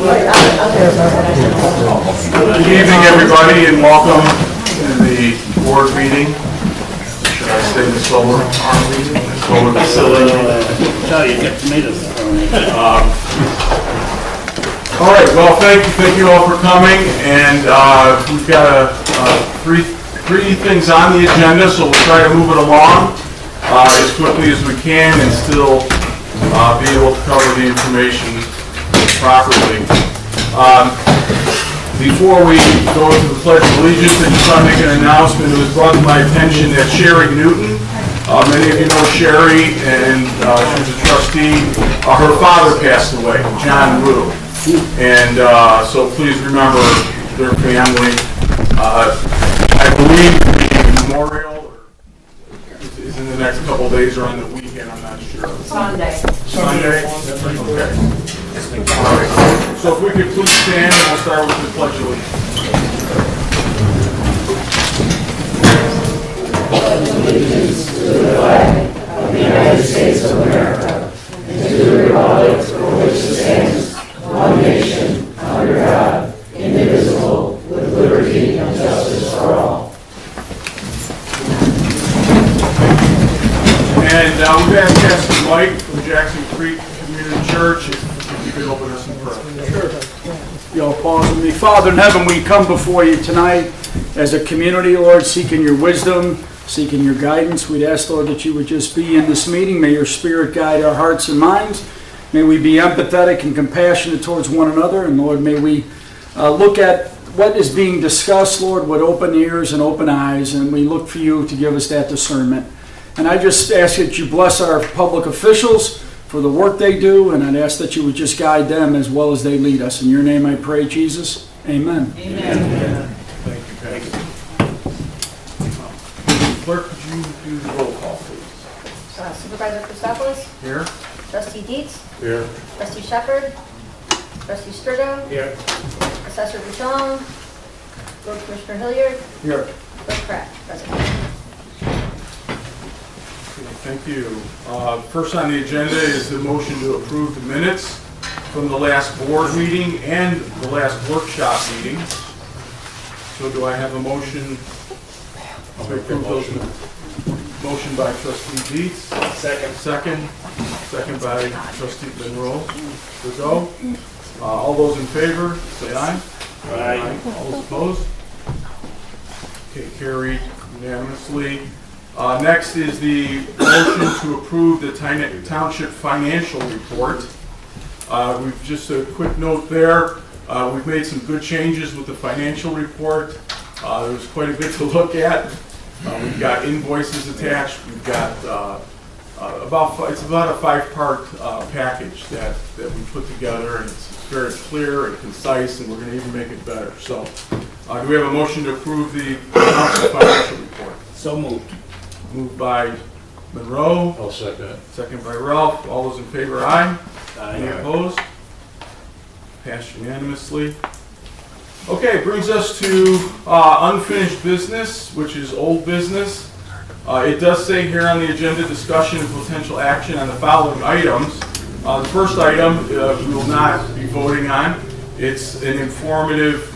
Good evening, everybody, and welcome to the board meeting. Should I say the solar facility? All right. Well, thank you all for coming, and we've got three things on the agenda, so we'll try to move it along as quickly as we can, and still be able to cover the information properly. Before we go to the Pledge of Allegiance, I just want to make an announcement. It was brought to my attention that Sherry Newton, many of you know Sherry, and she was a trustee. Her father passed away, John Rue, and so please remember their family. I believe the memorial is in the next couple of days or on the weekend. I'm not sure. Sunday. Okay. All right. So if we could please stand, and we'll start with the Pledge of Allegiance to the flag of the United States of America and to the republic for which it stands, one nation, under God, indivisible, with liberty and justice for all. And we've asked Pastor Mike from Jackson Creek Community Church if you could open us in prayer. Sure. You'll pause with me. Father in heaven, we come before you tonight as a community, Lord, seeking your wisdom, seeking your guidance. We'd ask, Lord, that you would just be in this meeting. May your Spirit guide our hearts and minds. May we be empathetic and compassionate towards one another. And Lord, may we look at what is being discussed, Lord, with open ears and open eyes. And we look for you to give us that discernment. And I just ask that you bless our public officials for the work they do. And I'd ask that you would just guide them as well as they lead us. In your name I pray, Jesus. Amen. Amen. Thank you, Pastor. Clerk, could you do the roll call, please? Supervisor Christopoulos, Here. Trustee Dietz, Here. Trustee Shepard, Trustee Strigo, Here. Assessor Buchon, Road Commissioner Hilliard, Here. Clerk Pratt, present. Thank you. First on the agenda is the motion to approve the minutes from the last board meeting and the last workshop meeting. So do I have a motion to approve those minutes? Motion by Trustee Dietz. Second by Trustee Monroe. Go. All those in favor, say aye. Aye. All those opposed? Okay, carried unanimously. Next is the motion to approve the Township financial report. We've just a quick note there. We've made some good changes with the financial report. There's quite a bit to look at. We've got invoices attached. We've got it's about a 5-part package that we put together, and it's very clear and concise, and we're going to even make it better. So, do we have a motion to approve the Township financial report? So moved. Moved by Monroe. I'll second it. Second by Ralph. All those in favor, aye. Aye. Any opposed? Passed unanimously. Okay, brings us to unfinished business, which is old business. It does say here on the agenda, discussion and potential action on the following items. The first item we will not be voting on. It's an informative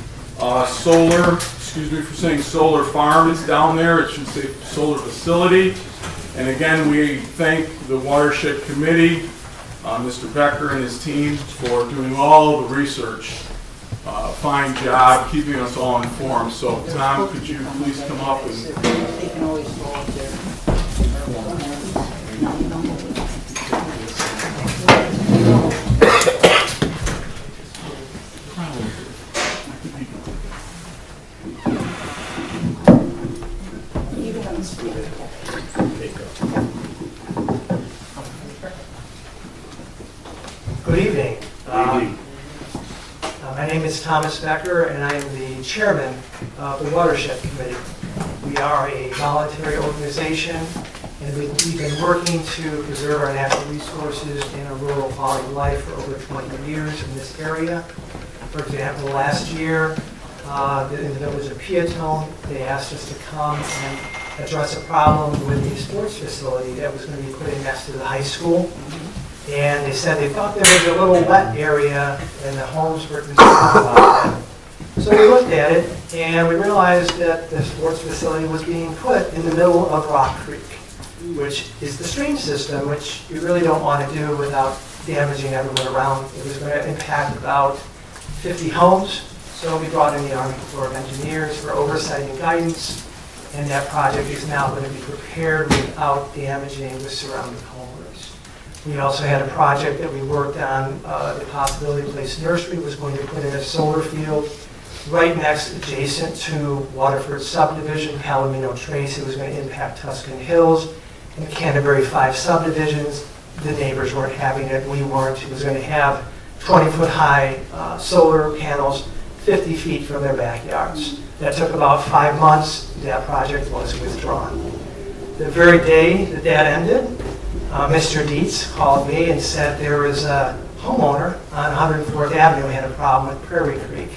solar farm is down there. It should say solar facility. And again, we thank the Watershed Committee, Mr. Becker and his team for doing all the research. Fine job keeping us all informed. So Tom, could you please come up and... They can always go up there. Good evening. My name is Thomas Becker, and I am the chairman of the Watershed Committee. We are a voluntary organization, and we've been working to preserve our natural resources and our rural quality of life for over 20 years in this area. For example, last year, there was a Piatone. They asked us to come and address a problem with the sports facility that was going to be put in next to the high school. And they said they thought there was a little wet area and the homes were concerned about that. So we looked at it and we realized that the sports facility was being put in the middle of Rock Creek, which is the stream system, which you really don't want to do without damaging everyone around. It was going to impact about 50 homes. So we brought in the Army Corps of Engineers for oversight and guidance, and that project is now going to be prepared without damaging the surrounding homeowners. We also had a project that we worked on, the Possibility Place Nursery was going to put in a solar field right next, adjacent to Waterford subdivision, Palomino Trace. It was going to impact Tuscan Hills and Canterbury 5 subdivisions. The neighbors weren't having it, we weren't. It was going to have 20-foot high solar panels 50 feet from their backyards. That took about 5 months. That project was withdrawn. The very day that that ended, Mr. Dietz called me and said there was a homeowner on 104th Avenue who had a problem with Prairie Creek.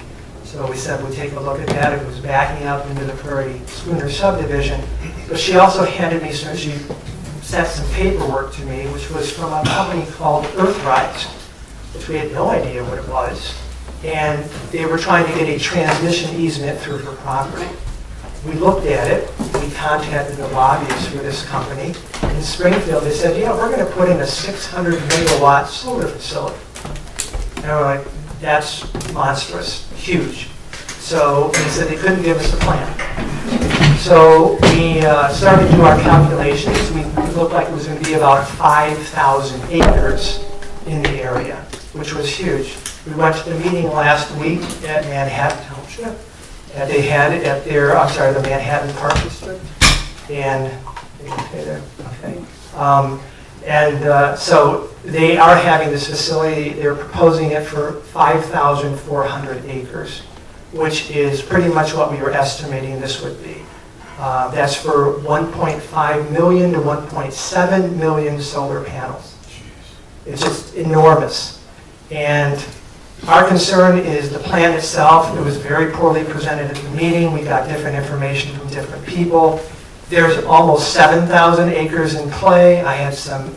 So we said we'd take a look at that. It was backing up into the Prairie Schooner subdivision. But she also handed me, so she sent some paperwork to me, which was from a company called Earthrise, which we had no idea what it was. And they were trying to get a transmission easement through her property. We looked at it. We contacted the lobbyists for this company. In Springfield, they said, yeah, we're going to put in a 600 megawatt solar facility. And we're like, that's monstrous, huge. So they said they couldn't give us a plan. So we started to do our calculations. It looked like it was going to be about 5,000 acres in the area, which was huge. We went to the meeting last week at Manhattan Township. And they had it at their, the Manhattan Park District. And, okay. So they are having this facility, they're proposing it for 5,400 acres, which is pretty much what we were estimating this would be. That's for 1.5 million to 1.7 million solar panels. It's just enormous. And our concern is the plan itself. It was very poorly presented at the meeting. We got different information from different people. There's almost 7,000 acres in play. I had some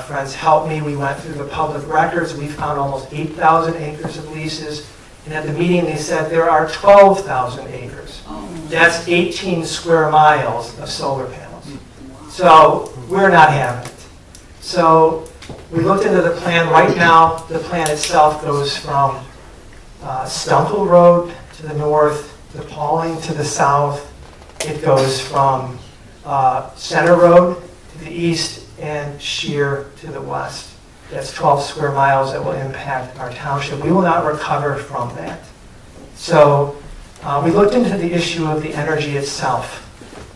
friends help me. We went through the public records. We found almost 8,000 acres of leases. And at the meeting, they said there are 12,000 acres. That's 18 square miles of solar panels. So we're not having it. So we looked into the plan. Right now, the plan itself goes from Stunkel Road to the north, to Pauling to the south. It goes from Center Road to the east and Sheer to the west. That's 12 square miles that will impact our township. We will not recover from that. So we looked into the issue of the energy itself.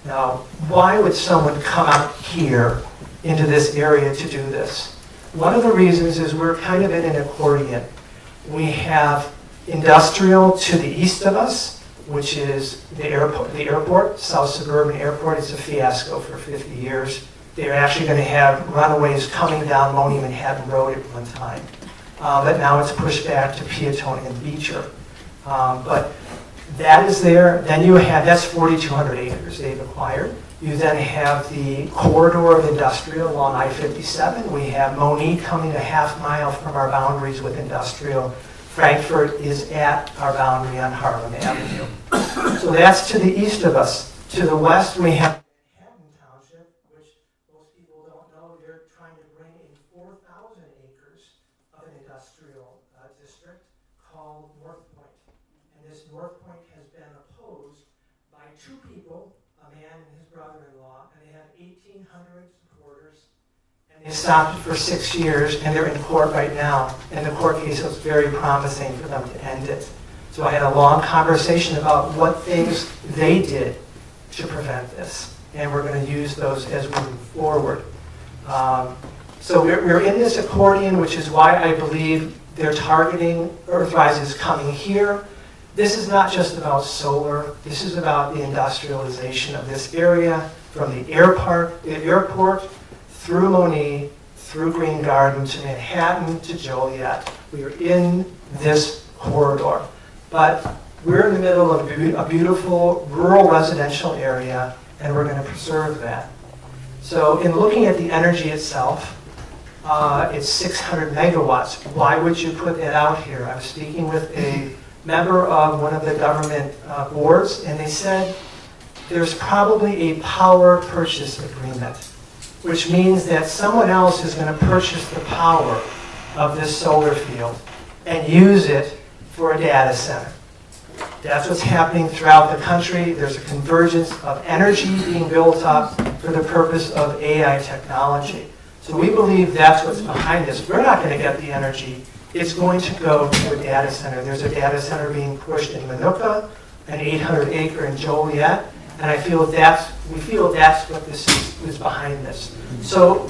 Now, why would someone come out here into this area to do this? One of the reasons is we're kind of in an accordion. We have industrial to the east of us, which is the airport, South Suburban Airport. It's a fiasco for 50 years. They're actually going to have runaways coming down Loney Manhattan Road at one time. But now it's pushed back to Peatone and Beecher. But that is there. Then you have, that's 4,200 acres they've acquired. You then have the corridor of industrial along I-57. We have Monique coming a half mile from our boundaries with industrial. Frankfurt is at our boundary on Harlem Avenue. So that's to the east of us. To the west, we have Manhattan Township, which most people don't know. They're trying to bring in 4,000 acres of an industrial district called North Point. And this North Point has been opposed by two people, a man and his brother-in-law, and they have 1,800 supporters. And they stopped it for 6 years, and they're in court right now. And the court case was very promising for them to end it. So I had a long conversation about what things they did to prevent this. And we're going to use those as we move forward. So we're in this accordion, which is why I believe they're targeting Earthrise is coming here. This is not just about solar. This is about the industrialization of this area from the airport through Monique, through Green Garden to Manhattan to Joliet. We are in this corridor. But we're in the middle of a beautiful rural residential area, and we're going to preserve that. So in looking at the energy itself, It's 600 megawatts. Why would you put that out here? I was speaking with a member of one of the government boards, and they said there's probably a power purchase agreement, which means that someone else is going to purchase the power of this solar field and use it for a data center. That's what's happening throughout the country. There's a convergence of energy being built up for the purpose of AI technology. So we believe that's what's behind this. We're not going to get the energy. It's going to go to a data center. There's a data center being pushed in Manuka, an 800-acre in Joliet, and we feel that's what this is behind this. So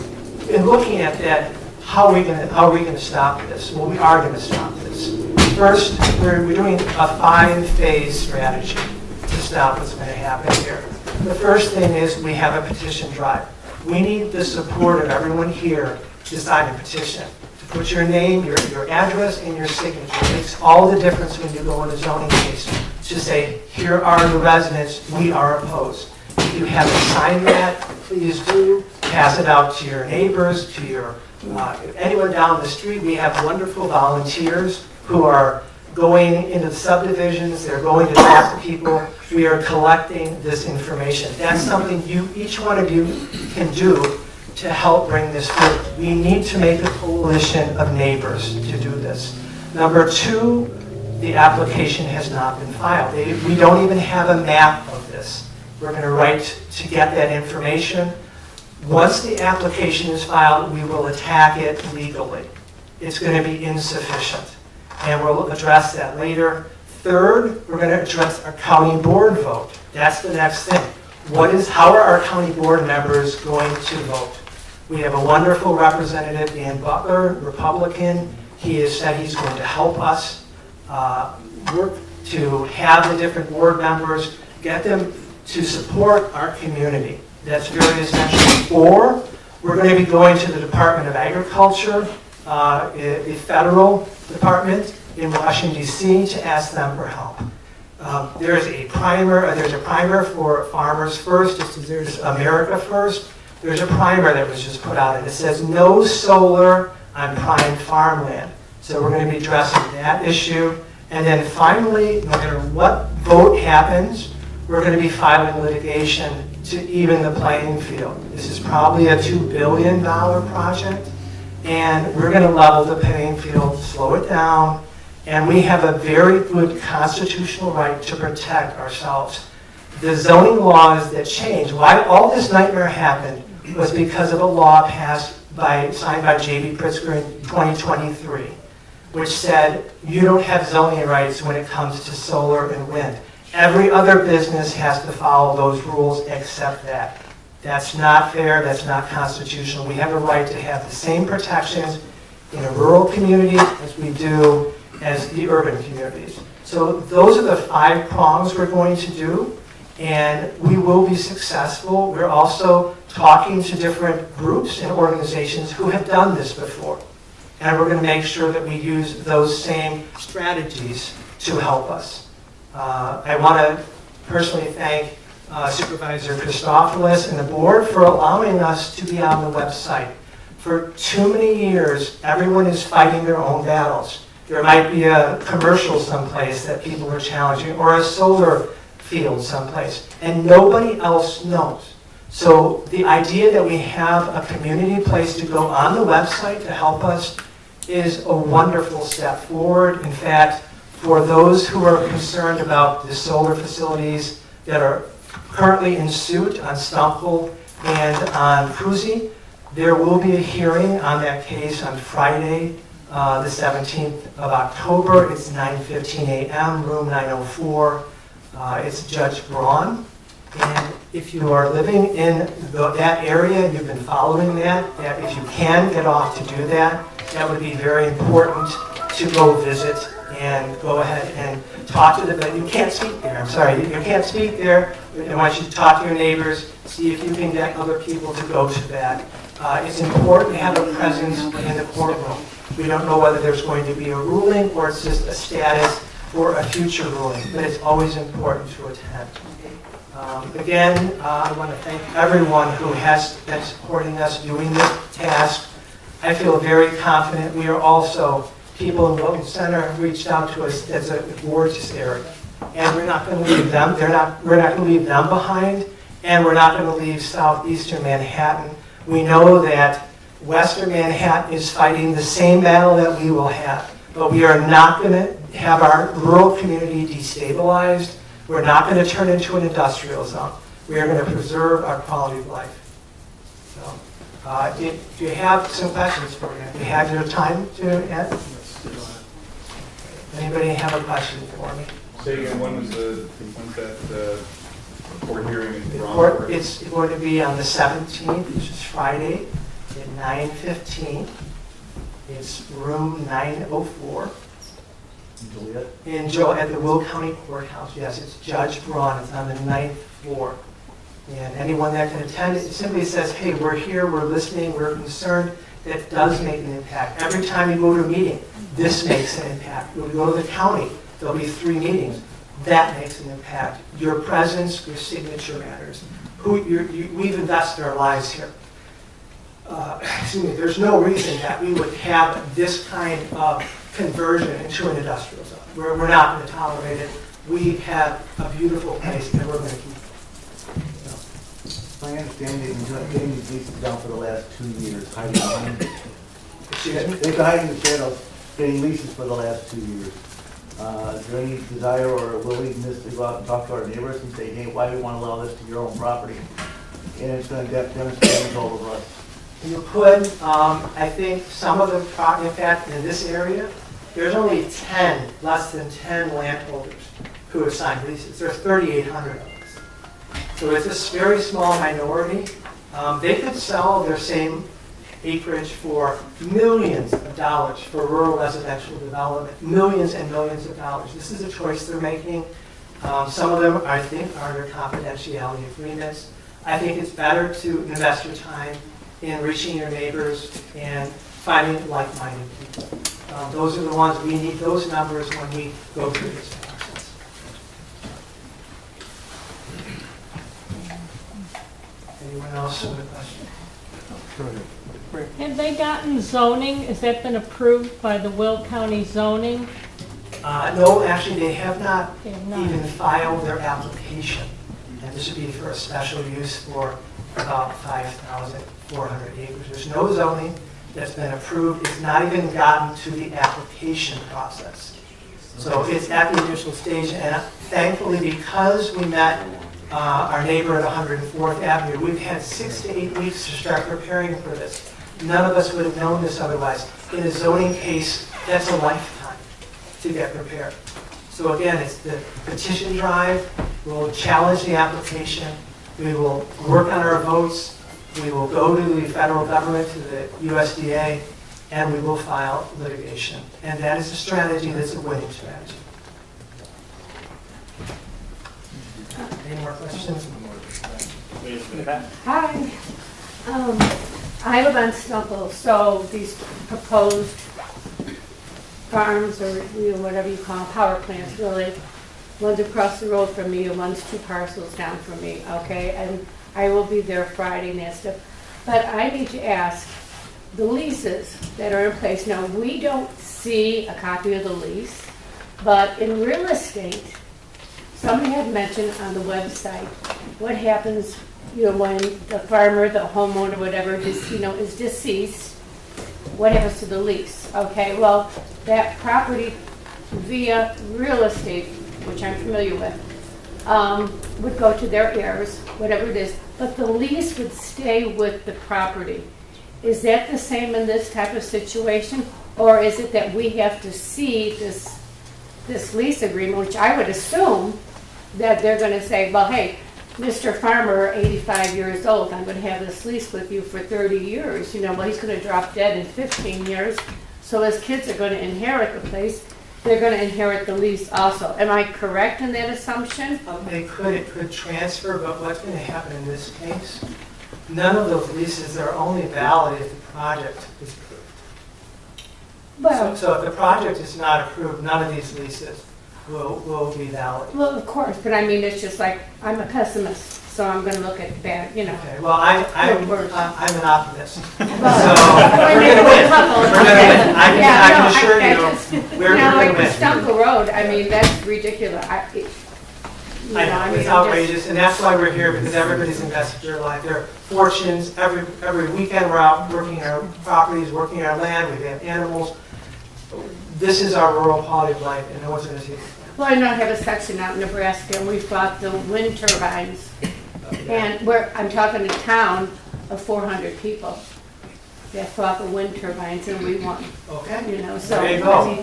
in looking at that, how are we going to stop this? Well, we are going to stop this. First, we're doing a 5-phase strategy to stop what's going to happen here. The first thing is we have a petition drive. We need the support of everyone here to sign a petition. To put your name, your address, and your signature. It makes all the difference when you go in a zoning case. To say, here are the residents, we are opposed. If you haven't signed that, please do. Pass it out to your neighbors, to your anyone down the street. We have wonderful volunteers who are going into the subdivisions. They're going to talk to people. We are collecting this information. That's something each one of you can do to help bring this forward. We need to make a coalition of neighbors to do this. Number 2, the application has not been filed. We don't even have a map of this. We're going to write to get that information. Once the application is filed, we will attack it legally. It's going to be insufficient, and we'll address that later. Third, we're going to address our county board vote. That's the next thing. How are our county board members going to vote? We have a wonderful representative, Dan Butler, Republican. He has said he's going to help us work to have the different board members, get them to support our community. That's very essential. Or we're going to be going to the Department of Agriculture, the federal department in Washington, D.C. to ask them for help. There's a primer for Farmers First. There's America First. There's a primer that was just put out, and it says no solar on prime farmland. So we're going to be addressing that issue. And then finally, no matter what vote happens, we're going to be filing litigation to even the playing field. This is probably a $2 billion project, and we're going to level the playing field, slow it down, and we have a very good constitutional right to protect ourselves. The zoning laws that changed, why all this nightmare happened was because of a law signed by J.B. Pritzker in 2023, which said you don't have zoning rights when it comes to solar and wind. Every other business has to follow those rules except that. That's not fair, that's not constitutional. We have a right to have the same protections in a rural community as we do as the urban communities. So those are the 5 prongs we're going to do, and we will be successful. We're also talking to different groups and organizations who have done this before. And we're going to make sure that we use those same strategies to help us. I want to personally thank Supervisor Christopoulos and the board for allowing us to be on the website. For too many years, everyone is fighting their own battles. There might be a commercial someplace that people are challenging, or a solar field someplace, and nobody else knows. So the idea that we have a community place to go on the website to help us is a wonderful step forward. In fact, for those who are concerned about the solar facilities that are currently in suit on Stumple and on Cruzy, there will be a hearing on that case on Friday, the 17th of October. It's 9:15 a.m., room 904. It's Judge Braun. And if you are living in that area, you've been following that if you can get off to do that, that would be very important to go visit and go ahead and talk to them. But you can't speak there. I'm sorry, you can't speak there. I want you to talk to your neighbors, see if you can get other people to go to that. It's important to have a presence in the courtroom. We don't know whether there's going to be a ruling or it's just a status for a future ruling, but it's always important to attend. Again, I want to thank everyone who has been supporting us doing this task. I feel very confident. We are also, people in Wilton Center have reached out to us as a gorgeous area. And we're not going to leave them, we're not going to leave them behind, and we're not going to leave southeastern Manhattan. We know that western Manhattan is fighting the same battle that we will have, but we are not going to have our rural community destabilized. We're not going to turn into an industrial zone. We are going to preserve our quality of life. So, do you have some questions for me? Do you have your time to add? Anybody have a question for me? Say again, when's that court hearing in The Toronto? court, it's going to be on the 17th, which is Friday, at 9:15. It's room 904. At the Will County Courthouse. Yes, it's Judge Braun. It's on the 9th floor. And anyone that can attend, it simply says, hey, we're here, we're listening, we're concerned. That does make an impact. Every time you go to a meeting, this makes an impact. When we go to the county, there'll be 3 meetings. That makes an impact. Your presence, your signature matters. We've invested our lives here. There's no reason that we would have this kind of conversion into an industrial zone. We're not going to tolerate it. We have a beautiful place that we're going to keep. My understanding is you've been getting these leases down for the last 2 years. Hiding behind. Excuse me? They've been hiding the shadows, getting leases for the last 2 years. Is there any desire or willingness to go out and talk to our neighbors and say, hey, why do you want to allow this to your own property? And it's going to demonstrate all over us. You could, I think some of the property, in fact, in this area, there's only less than 10 landholders who have signed leases. There's 3,800 of us. So it's a very small minority. They could sell their same acreage for millions of dollars for rural residential development, millions and millions of dollars. This is a choice they're making. Some of them, I think, are under confidentiality agreements. I think it's better to invest your time in reaching your neighbors and finding like-minded people. Those are the ones, we need those numbers when we go through this process. Anyone else with a question? Have they gotten zoning? Has that been approved by the Will County zoning? No, actually, they have not They have not. even filed their application. And this would be for a special use for about 5,400 acres. There's no zoning that's been approved. It's not even gotten to the application process. So it's at the initial stage, and thankfully, because we met our neighbor at 104th Avenue, we've had 6 to 8 weeks to start preparing for this. None of us would have known this otherwise. In a zoning case, that's a lifetime to get prepared. So again, it's the petition drive. We'll challenge the application. We will work on our votes. We will go to the federal government, to the USDA, and we will file litigation. And that is a strategy that's a winning strategy. Any more questions? Hi. I live on Stumple, so these proposed farms, or whatever you call them, power plants, really, one's across the road from me and one's 2 parcels down from me, okay? And I will be there Friday and that stuff. But I need to ask, the leases that are in place, now, we don't see a copy of the lease, but in real estate, somebody had mentioned on the website what happens, when the farmer, the homeowner, whatever, is deceased, what happens to the lease? Okay, well, that property via real estate, which I'm familiar with, would go to their heirs, whatever it is, but the lease would stay with the property. Is that the same in this type of situation, or is it that we have to see this lease agreement, which I would assume that they're going to say, well, hey, Mr. Farmer, 85 years old, I'm going to have this lease with you for 30 years. Well, he's going to drop dead in 15 years, so his kids are going to inherit the place. They're going to inherit the lease also. Am I correct in that assumption? It could transfer, but what's going to happen in this case, none of those leases are only valid if the project is approved. Well, So if the project is not approved, none of these leases will be valid. well, of course, but I mean, it's just like, I'm a pessimist. so I'm gonna look at that, you know. Okay, well, I'm an optimist. So, Well, we're maybe gonna we'll win. couple. We're gonna win. I Yeah, can no, assure I you, just- we're Now, gonna like the win. Stunkel Road, I mean, that's ridiculous. I know, it's outrageous, and that's why we're here, because everybody's invested their life, their fortunes. Every weekend, we're out working our properties, working our land, we have animals. This is our rural quality of life, and no one's gonna see it. Well, I know I have a section out in Nebraska, and we've bought the wind turbines, and I'm talking a town of 400 people that bought the wind turbines, and we won, Okay? you know, so. There you I mean, go.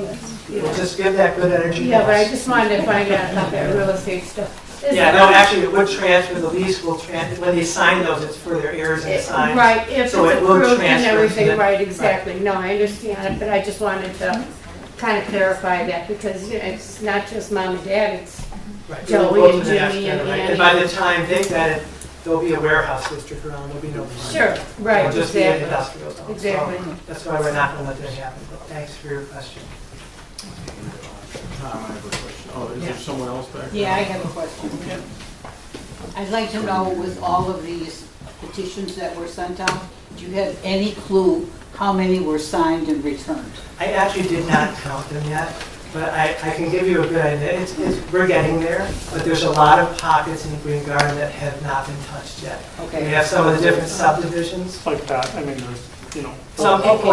you We'll know. just give that good energy. Yeah, to but I us. just wanted to find out about that real estate stuff. Yeah, no, actually, it would transfer, the lease will transfer, when they sign those, it's for their heirs and signs. Right, if it's So it will approved and transfer to everything, them. right, exactly. No, I understand it, but I just wanted to kind of clarify that, because you know, it's not just mom and dad, it's Right. Joey It'll go to and the next Jimmy and generation. Annie. And by the time they get it, there'll be a warehouse district around, there'll be no. Sure, right, It'll just be an exactly. industrial zone. So Exactly. That's why we're not gonna let that happen, but thanks for your question. Tom, I have a question. Oh, is there someone else back there? Yeah, I have a question. I'd like to know, with all of these petitions that were sent out, do you have any clue how many were signed and returned? I actually did not count them yet, but I can give you a good idea. We're getting there, but there's a lot of pockets in Green Garden that have not been touched yet. Okay. We have some of the different subdivisions. Like that, I mean, there's, you know, Some people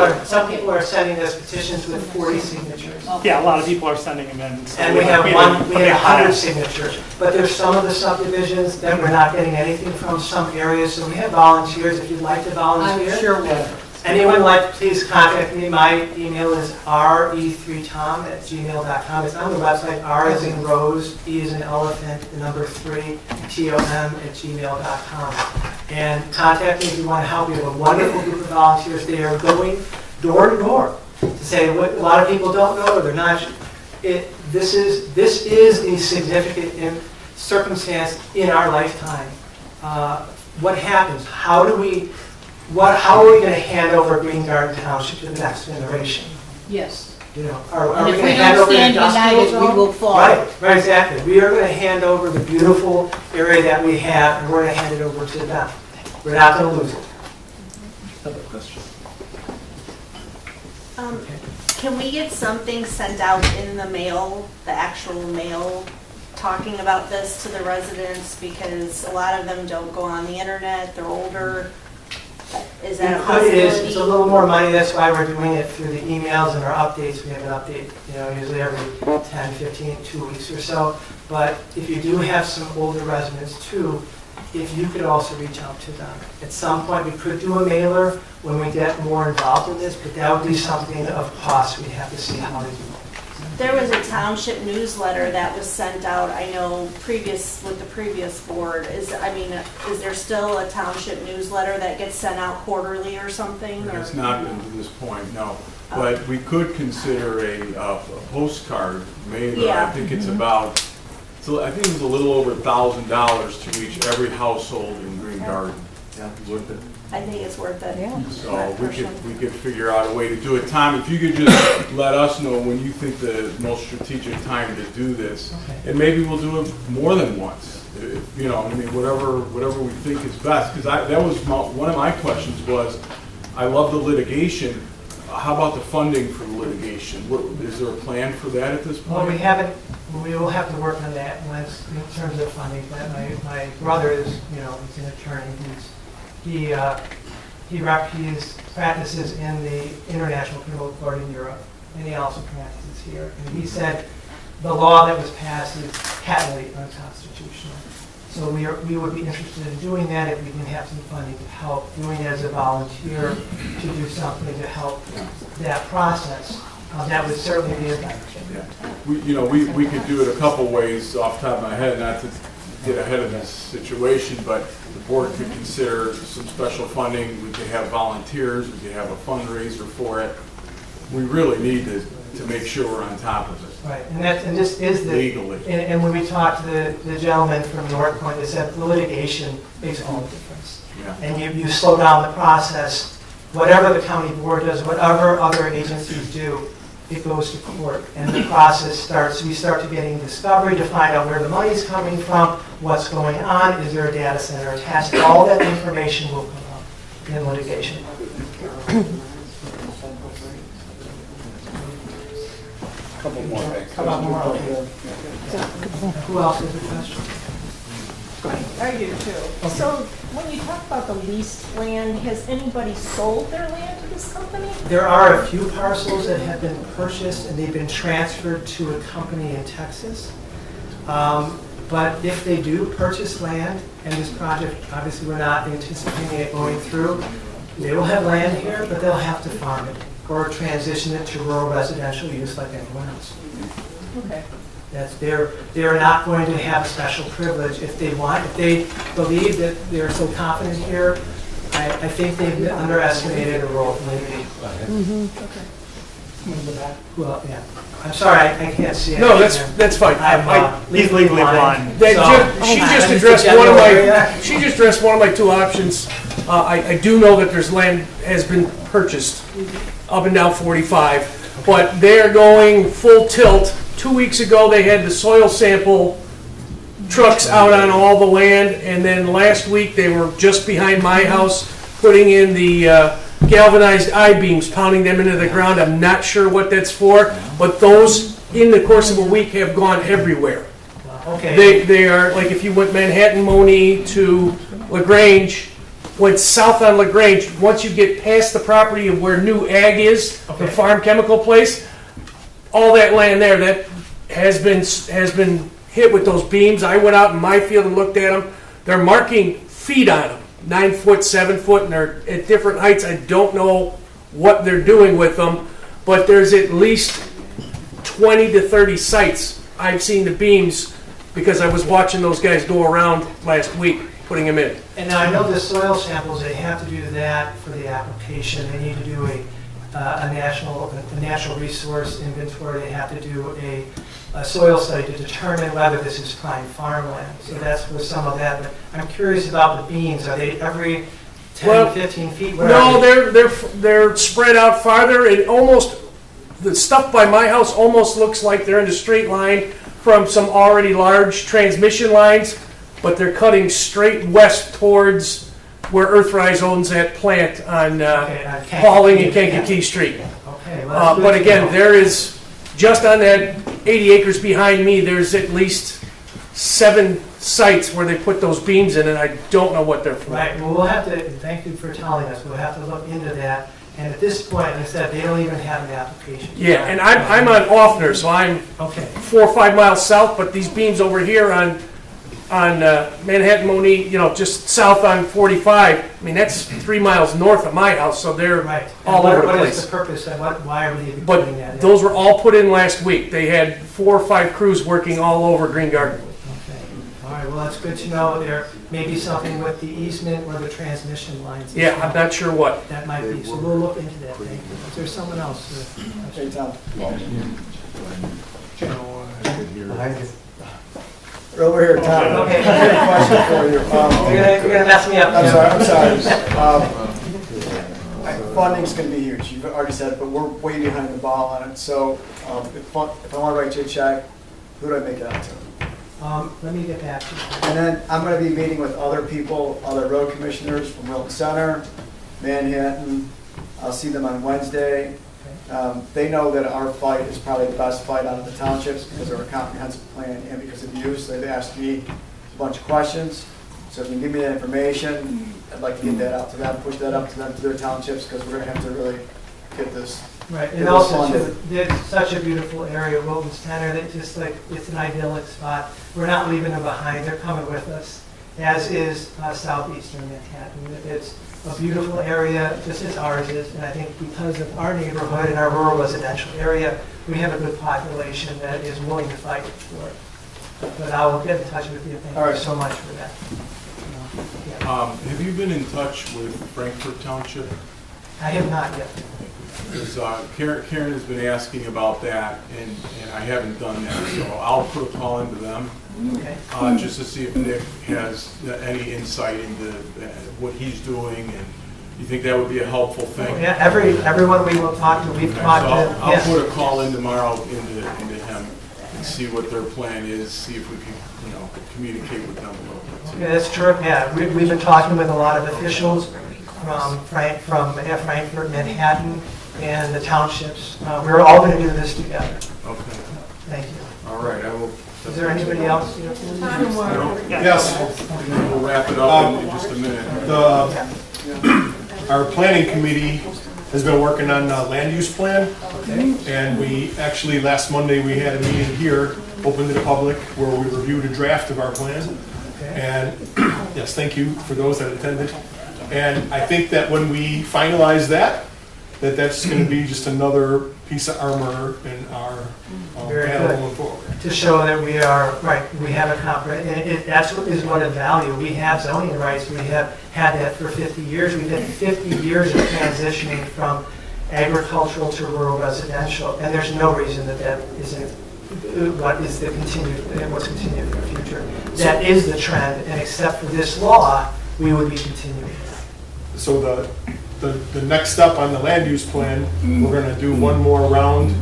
are sending us petitions with 40 signatures. yeah, a lot of people are sending them in. so And we have a 100 pile. signatures. But there's some of the subdivisions that we're not getting anything from, some areas, so we have volunteers, if you'd like to volunteer. I'm sure will. Anyone like, please contact me. My email is re3tom@gmail.com. It's on the website, R as in Rose, E as in Elephant, the number 3, TOM@gmail.com. And contact me if you want to help. We have a wonderful group of volunteers. They are going door to door to say what a lot of people don't know, or they're not. This is a significant circumstance in our lifetime. What happens? How are we going to hand over Green Garden Township to the next generation? Yes. You know, are And we if going we to hand don't over the stand industrial united, we zone? will fall. Right, exactly. We are going to hand over the beautiful area that we have, and we're going to hand it over to them. We're not going to lose it. Can we get something sent out in the mail, the actual mail, talking about this to the residents? Because a lot of them don't go on the internet, they're older. Is that a It is. possibility? It's a little more money. That's why we're doing it through the emails and our updates. We have an update, usually every 10, 15, 2 weeks or so. But if you do have some older residents too, if you could also reach out to them. At some point, we could do a mailer when we get more involved in this, but that would be something of cost. We'd have to see how to do it. There was a township newsletter that was sent out, I know, with the previous board. Is there still a township newsletter that gets sent out quarterly or something? or- It's not been to this point, no. But we could consider a postcard made, Yeah. I think it's about, so I think it's a little over $1,000 to reach every household in Green Garden. Yeah, worth it. I think it's worth it. So we could figure out a way to do it. Tom, if you could just let us know when you think the most strategic time to do this, and maybe we'll do it more than once. Whatever we think is best. Because that was one of my questions was, I love the litigation. How about the funding for the litigation? Is there a plan for that at this Well, point? we will have to work on that in terms of funding. But my brother is, he's an attorney. He practices in the International Criminal Court in Europe, and he also practices here. And he said the law that was passed is patently unconstitutional. So we would be interested in doing that if we can have some funding to help, doing it as a volunteer to do something to help that process. That would certainly be a benefit. Yeah. We could do it a couple ways off the top of my head, not to get ahead of this situation, but the board could consider some special funding. We could have volunteers, we could have a fundraiser for it. We really need to make sure we're on top of it. Right, and this is the... Legally. And when we talked to the gentleman from North Point, they said the litigation makes all the difference. Yeah. And you slow down the process. Whatever the county board does, whatever other agencies do, it goes to court, and the process starts, we start to getting discovery to find out where the money's coming from, what's going on, is there a data center attached, all that information will come up in litigation. Couple more. Couple more, okay. Who else has a question? I do too. So when you talk about the leased land, has anybody sold their land to this company? There are a few parcels that have been purchased and they've been transferred to a company in Texas. But if they do purchase land, and this project, obviously we're not anticipating it going through, they will have land here, but they'll have to farm it or transition it to rural residential use like anyone else. Okay. They're not going to have a special privilege if they want. If they believe that they're so confident here, I think they've underestimated the rural community. Okay. Well, yeah. I'm sorry, I can't see it. No, that's fine. He's legally blind. She just addressed one of my two options. I do know that there's land has been purchased up and down 45, but they're going full tilt. 2 weeks ago, they had the soil sample trucks out on all the land, and then last week they were just behind my house putting in the galvanized I-beams, pounding them into the ground. I'm not sure what that's for, but those in the course of a week have gone everywhere. Okay. They are, like if you went Manhattan Moni to LaGrange, went south on LaGrange, once you get past the property of where New Ag is, the farm chemical place, all that land there that has been hit with those beams. I went out in my field and looked at them. They're marking feet on them, 9 foot, 7 foot, and they're at different heights. I don't know what they're doing with them, but there's at least 20 to 30 sites I've seen the beams because I was watching those guys go around last week putting them in. And now I know the soil samples, they have to do that for the application. They need to do a natural resource inventory. They have to do a soil study to determine whether this is prime farmland. So that's for some of that. But I'm curious about the beams. Are they every 10, 15 feet? No, they're spread out farther. It almost, the stuff by my house almost looks like they're in a straight line from some already large transmission lines, but they're cutting straight west towards where Earthrise owns that plant on Pauling and Kankakee Street. Okay, but again, there is, just on that 80 acres behind me, there's at least 7 sites where they put those beams in, and I don't know what they're for. Right, well, we'll have to, thank you for telling us, we'll have to look into that. And at this point, like I said, they don't even have an application. Yeah, and I'm on Offner, so I'm 4 or 5 miles south, but these beams over here on Manhattan Moni, just south on 45, I mean, that's 3 miles north of my house, so they're all over the place. What is the purpose and why are they But putting that in? those were all put in last week. They had 4 or 5 crews working all over Green Garden. Okay, all right, well, that's good to know. There may be something with the easement or the transmission lines. Yeah, I'm not sure what. That might be, so we'll look into that. Thank you. Is there someone else? Hey, Tom. Behind you. Over here, Tom. Okay. I have a question for you. You're gonna mess me up. I'm sorry. Funding's going to be huge. You've already said it, but we're way behind the ball on it. So if I want to write you a check, who do I make it out to? Let me get back to you. And then I'm going to be meeting with other people, other road commissioners from Wilton Center, Manhattan. I'll see them on Wednesday. They know that our fight is probably the best fight out of the townships because of our comprehensive plan and because of use. They've asked me a bunch of questions. So if you can give me that information, I'd like to get that out to them, push that up to them, to their townships, because we're going to have to really get this. Right, and also too, it's such a beautiful area, Wilton Center, that just like, it's an idyllic spot. We're not leaving them behind, they're coming with us, as is southeastern Manhattan. It's a beautiful area, just as ours is, and I think because of our neighborhood and our rural residential area, we have a good population that is willing to fight for it. But I will get in touch with you. Thank you so much for that. Have you been in touch with Frankfurt Township? I have not yet. Because Karen has been asking about that, and I haven't done that, so I'll put a call into them. Okay. Just to see if Nick has any insight into what he's doing, and You think that would be a helpful thing? Yeah, everyone we will talk to, we've Okay, so talked to, I'll yeah. put a call in tomorrow into him and see what their plan is, see if we can, communicate with them a little bit. Okay, that's true, yeah. We've been talking with a lot of officials from Frankfurt, Manhattan, and the townships. We're all going to do this together. Okay, Thank you. all right, I will. Is there anybody else? Yes. We'll wrap it up in just a minute. Our planning committee has been working on the land use plan. And we actually, last Monday, we had a meeting here, open to the public, where we reviewed a draft of our plan. And yes, thank you for those that attended. And I think that when we finalize that, that's going to be just another piece of armor in our Very panel good. going forward. To show that we are, right, we have a comprehensive, that's what is what of value. We have zoning rights, we have had that for 50 years. We've had 50 years of transitioning from agricultural to rural residential, and there's no reason that isn't what's continued for the future. That is the trend, and except for this law, we would be continuing. So the next step on the land use plan, we're going to do one more round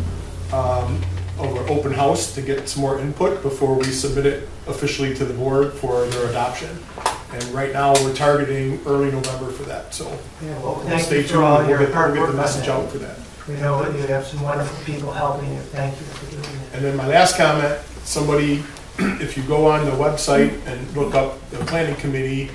of an open house to get some more input before we submit it officially to the board for their adoption. And right now, we're targeting early November for that, so Yeah, well, we'll thank stay you tuned. for all We'll your get hard the work on message that. out for that. We know that you have some wonderful people helping you. Thank you for doing that. And then my last comment, somebody, if you go on the website and look up the planning committee,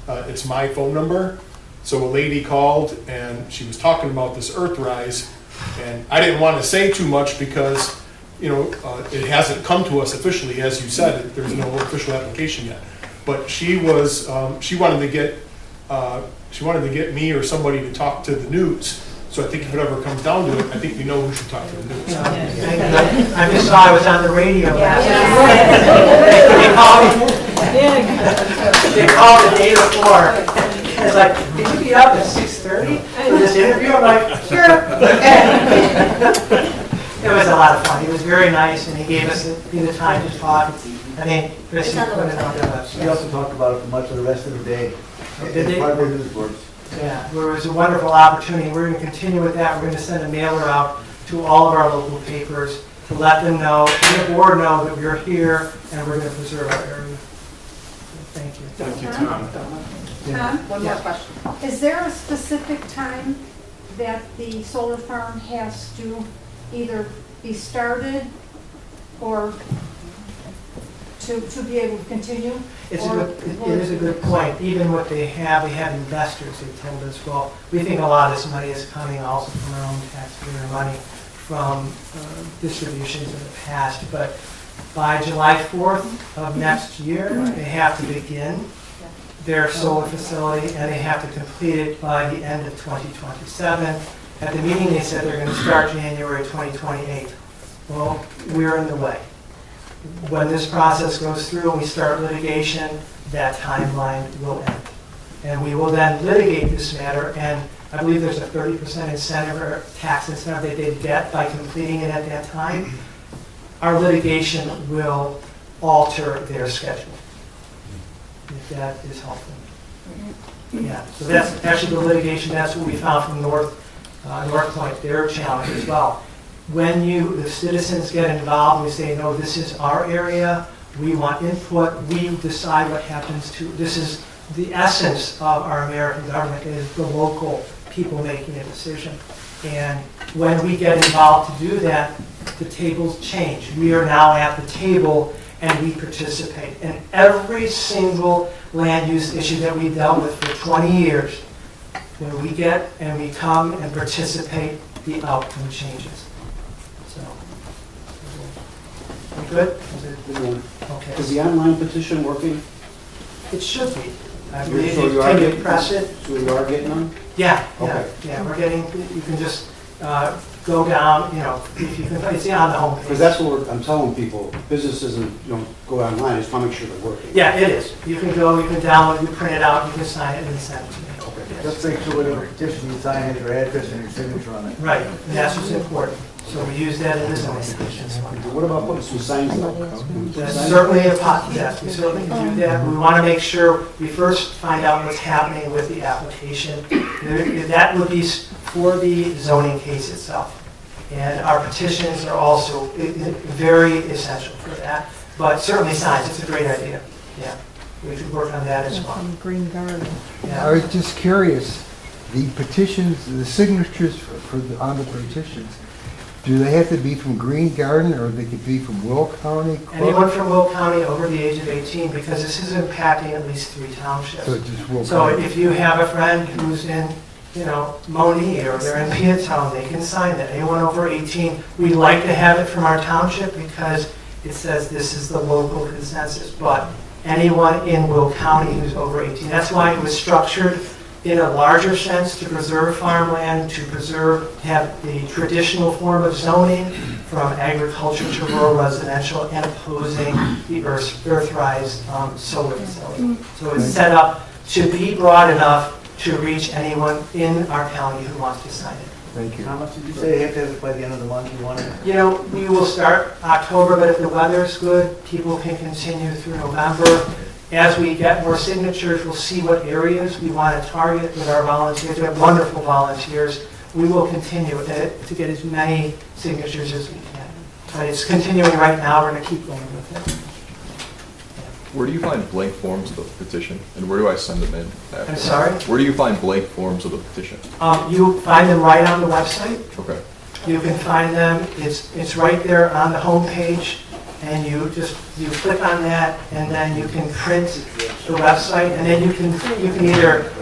it's my phone number. So a lady called and she was talking about this earthrise, and I didn't want to say too much because, it hasn't come to us officially, as you said, there's no official application yet. But she was, she wanted to get me or somebody to talk to the news. So I think if it ever comes down to it, I think we know who should talk to the news. I just saw I was on the radio. They called the day before. It's like, did you be up at 6:30 for this interview? I'm like, sure. It was a lot of fun. He was very nice, and he gave us the time to talk. I mean, Chris, he put it on us. We also talked about it for much of the rest of the day. Did they? Part of our news boards. Yeah, it was a wonderful opportunity. We're going to continue with that. We're going to send a mailer out to all of our local papers to let them know, let the board know that we're here and we're going to preserve our area. Thank you. Thank you, Tom. Tom, One more question. is there a specific time that the solar farm has to either be started or to be able to continue? It is a good point. Even what they have investors who told us, well, we think a lot of this money is coming also from our own taxpayer money from distributions in the past. But by July 4th of next year, they have to begin their solar facility, and they have to complete it by the end of 2027. At the meeting, they said they're going to start January 2028. Well, we're in the way. When this process goes through and we start litigation, that timeline will end. And we will then litigate this matter, and I believe there's a 30% incentive or tax incentive that they get by completing it at that time. Our litigation will alter their schedule, if that is helpful. Yeah, so that's actually the litigation. That's what we found from North Point, their challenge as well. When the citizens get involved, we say, no, this is our area, we want input, we decide what happens to, this is the essence of our American government, is the local people making a decision. And when we get involved to do that, the tables change. We are now at the table and we participate. And every single land use issue that we've dealt with for 20 years, when we get and we come and participate, the outcome changes. So, we good? Okay. Is the online petition working? It should be. I So believe you are can you getting- press it? So you are getting them? Yeah, Okay. yeah. We're getting, you can just go down, if you can, it's on the home Because page. that's what I'm telling people, businesses don't go online, I just want to make sure they're working. Yeah, it is. You can go, you can download, you print it out, you can sign it and send it to me. Just make sure whatever petition you sign has your address and your signature on it. Right, and that's what's important. So we use that in the zoning sections. What about putting some signs up? That's certainly a yes, we certainly can do that. We want to make sure we first find out what's happening with the application. That would be for the zoning case itself. And our petitions are also very essential for that. But certainly signs, it's a great idea. Yeah, we should work on that as well. Green garden. Yeah. I was just curious, the petitions, the signatures on the petitions, do they have to be from Green Garden or they could be from Will County? Anyone from Will County over the age of 18, because this is impacting at least 3 townships. So just Will So County. if you have a friend who's in, Moni or they're in Peatown, they can sign that. Anyone over 18, we like to have it from our township because it says this is the local consensus, but anyone in Will County who's over 18. That's why it was structured in a larger sense to preserve farmland, to have the traditional form of zoning from agriculture to rural residential and opposing the earthrise solar facility. So it's set up to be broad enough to reach anyone in our county who wants to sign it. Thank you. How much did you say you have to have it by the end of the month? You want it? We will start October, but if the weather's good, people can continue through November. As we get more signatures, we'll see what areas we want to target with our volunteers. We have wonderful volunteers. We will continue to get as many signatures as we can. But it's continuing right now. We're going to keep going with it. Where do you find blank forms of the petition, and where do I send them in? After? I'm sorry? Where do you find blank forms of the petition? You find them right on the website. Okay. You can find them. It's right there on the home page. And you click on that, and then you can print the website, and then you can either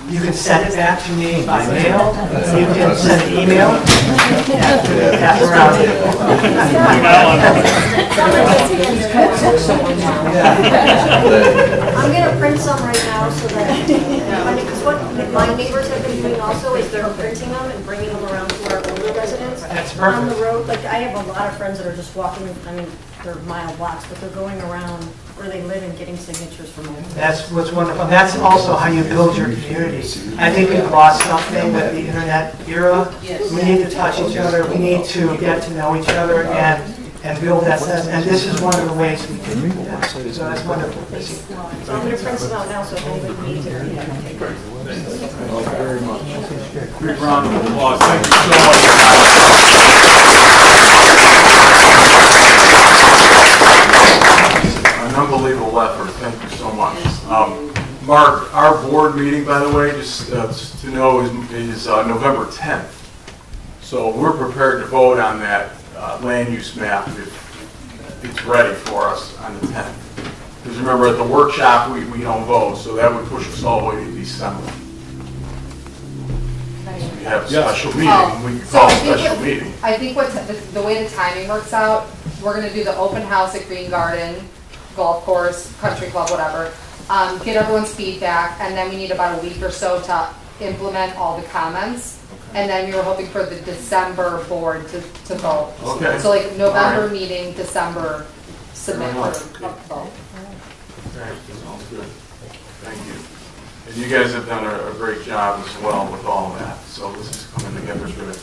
you can send it back to me by mail, you can send an email. I'm gonna print some right now so that, because what my neighbors have been doing also is they're printing them and bringing them around to our older residents. That's On the perfect. road, like I have a lot of friends that are just walking, they're mile blocks, but they're going around where they live and getting signatures from them. That's what's wonderful. That's also how you build your community. I think we've lost something with the internet era. We need to touch each other. We need to get to know each other and build that sense. And this is one of the ways we can do that. So that's wonderful. So I'm gonna print some out now, so if anybody needs it. Thank you very much. Big round of applause. Thank you so much. An unbelievable effort. Thank you so much. Mark, our board meeting, by the way, just to know, is November 10th. So we're prepared to vote on that land use map if it's ready for us on the 10th. Because remember, at the workshop, we don't vote, so that would push us all the way to December. We have a special meeting, we can call a special meeting. I think the way the timing works out, we're gonna do the open house at Green Garden, golf course, country club, whatever. Get everyone's feedback, and then we need about a week or so to implement all the comments. And then we were hoping for the December board to vote. Okay. So like November All right. meeting, December submit Fair for enough. vote. Okay, sounds good. Thank you. And you guys have done a great job as well with all of that, so this is coming together good.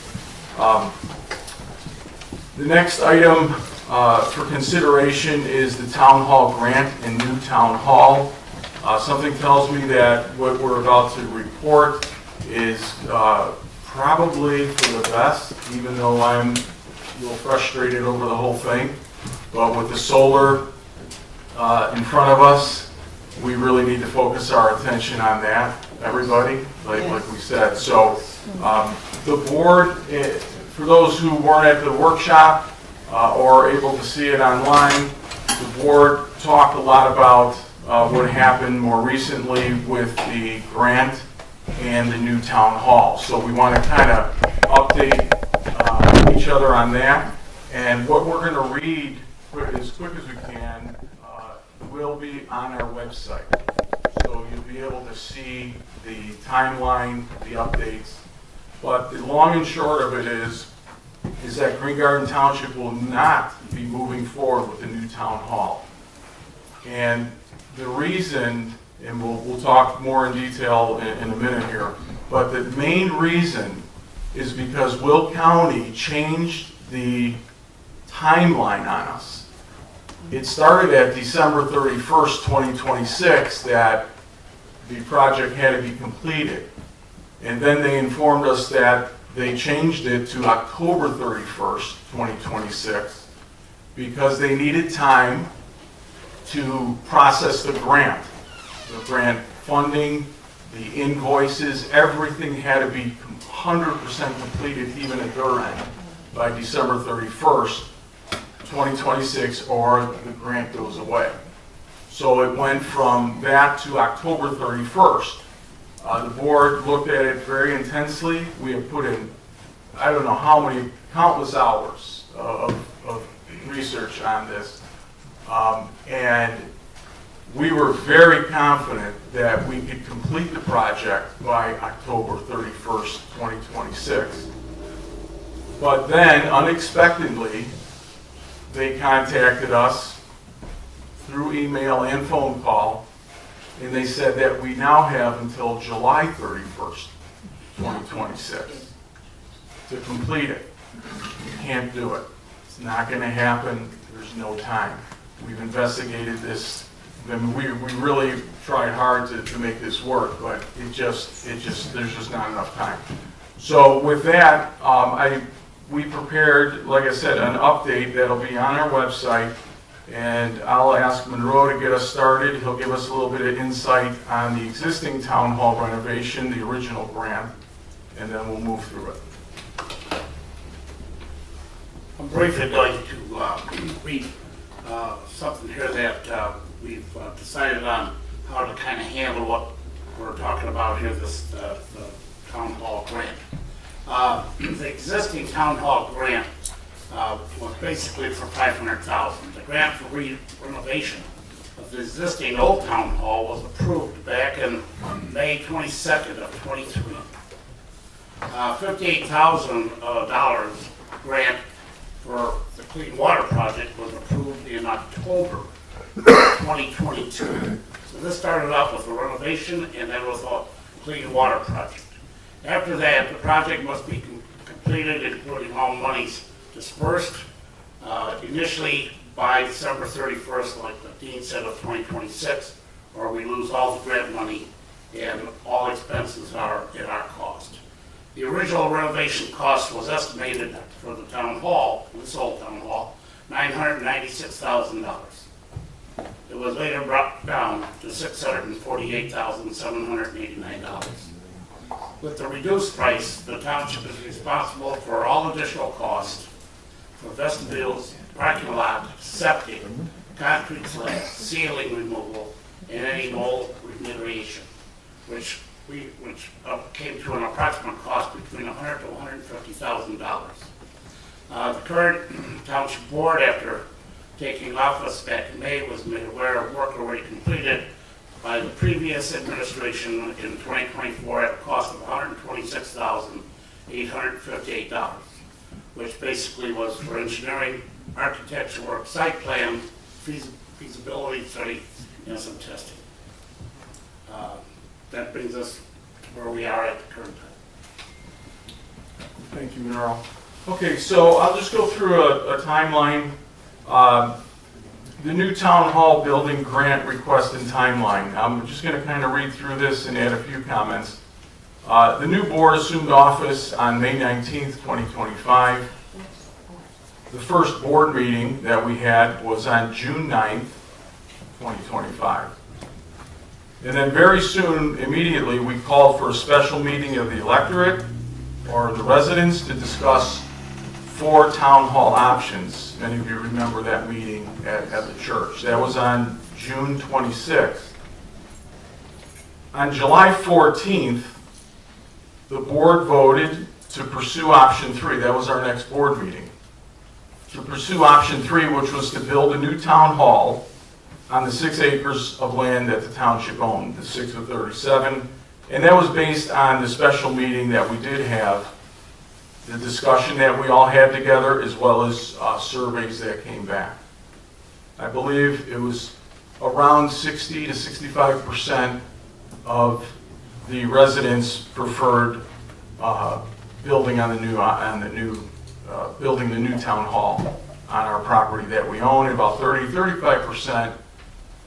The next item for consideration is the town hall grant and new town hall. Something tells me that what we're about to report is probably for the best, even though I'm a little frustrated over the whole thing. But with the solar in front of us, we really need to focus our attention on that, everybody, like we said. So the board, for those who weren't at the workshop or able to see it online, the board talked a lot about what happened more recently with the grant and the new town hall. So we want to kind of update each other on that. And what we're going to read as quick as we can will be on our website. So you'll be able to see the timeline, the updates. But the long and short of it is that Green Garden Township will not be moving forward with the new town hall. And the reason, and we'll talk more in detail in a minute here, but the main reason is because Will County changed the timeline on us. It started at December 31st, 2026, that the project had to be completed. And then they informed us that they changed it to October 31st, 2026, because they needed time to process the grant funding, the invoices, everything had to be 100% completed even at their end by December 31st, 2026, or the grant goes away. So it went from that to October 31st. The board looked at it very intensely. We have put in, I don't know how many, countless hours of research on this. And we were very confident that we could complete the project by October 31st, 2026. But then, unexpectedly, they contacted us through email and phone call, and they said that we now have until July 31st, 2026 to complete it. You can't do it. It's not going to happen. There's no time. We've investigated this. I mean, we really tried hard to make this work, but there's just not enough time. So with that, we prepared, like I said, an update that'll be on our website, and I'll ask Monroe to get us started. He'll give us a little bit of insight on the existing town hall renovation, the original grant, and then we'll move through it. I'm briefly going to read something here that we've decided on how to kind of handle what we're talking about here, this town hall grant. The existing town hall grant was basically for $500,000. The grant for renovation of the existing old town hall was approved back in May 22nd of 23. $58,000 grant for the clean water project was approved in October 2022. So this started out with a renovation and then was a clean water project. After that, the project must be completed, including all monies dispersed, initially by December 31st, like the Dean said, of 2026, or we lose all the grant money and all expenses are at our cost. The original renovation cost was estimated for the town hall, this old town hall, $996,000. It was later brought down to $648,789. With the reduced price, the township is responsible for all additional costs for vestibules, parking lot, septic, concrete slabs, ceiling removal, and any mold remediation, which came to an approximate cost between $100,000 to $150,000. The current township board, after taking office back in May, was made aware of work already completed by the previous administration in 2024 at a cost of $126,858, which basically was for engineering, architecture work, site plan, feasibility study, and some testing. That brings us to where we are at the current time. Thank you, Monroe. Okay, so I'll just go through a timeline. The new town hall building grant request and timeline. I'm just going to kind of read through this and add a few comments. The new board assumed office on May 19th, 2025. The first board meeting that we had was on June 9th, 2025. And then very soon, immediately, we called for a special meeting of the electorate or the residents to discuss 4 town hall options. Many of you remember that meeting at the church. That was on June 26th. On July 14th, the board voted to pursue option 3. That was our next board meeting. To pursue option 3, which was to build a new town hall on the 6 acres of land that the township owned, the 6 of 37. And that was based on the special meeting that we did have, the discussion that we all had together, as well as surveys that came back. I believe it was around 60 to 65% of the residents preferred building building the new town hall on our property that we own. About 35%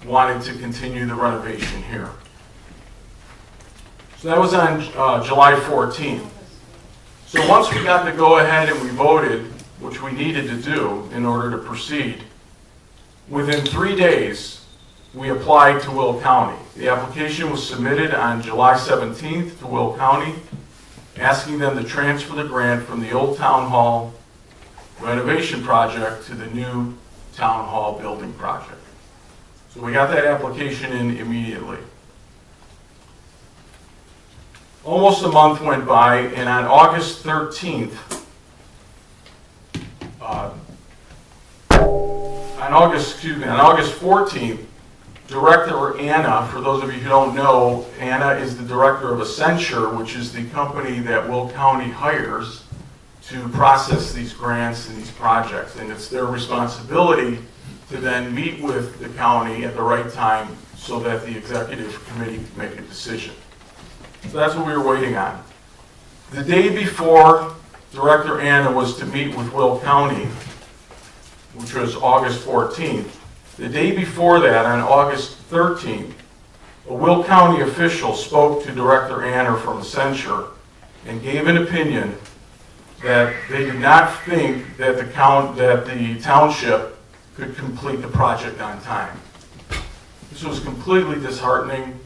wanted to continue the renovation here. So that was on July 14th. So once we got the go-ahead and we voted, which we needed to do in order to proceed, within 3 days, we applied to Will County. The application was submitted on July 17th to Will County, asking them to transfer the grant from the old town hall renovation project to the new town hall building project. So we got that application in immediately. Almost a month went by, and on August 13th, on August 14th, Director Anna, for those of you who don't know, Anna is the director of Accenture, which is the company that Will County hires to process these grants and these projects. And it's their responsibility to then meet with the county at the right time so that the executive committee can make a decision. So that's what we were waiting on. The day before Director Anna was to meet with Will County, which was August 14th, the day before that, on August 13th, a Will County official spoke to Director Anna from Accenture and gave an opinion that they did not think that the township could complete the project on time. This was completely disheartening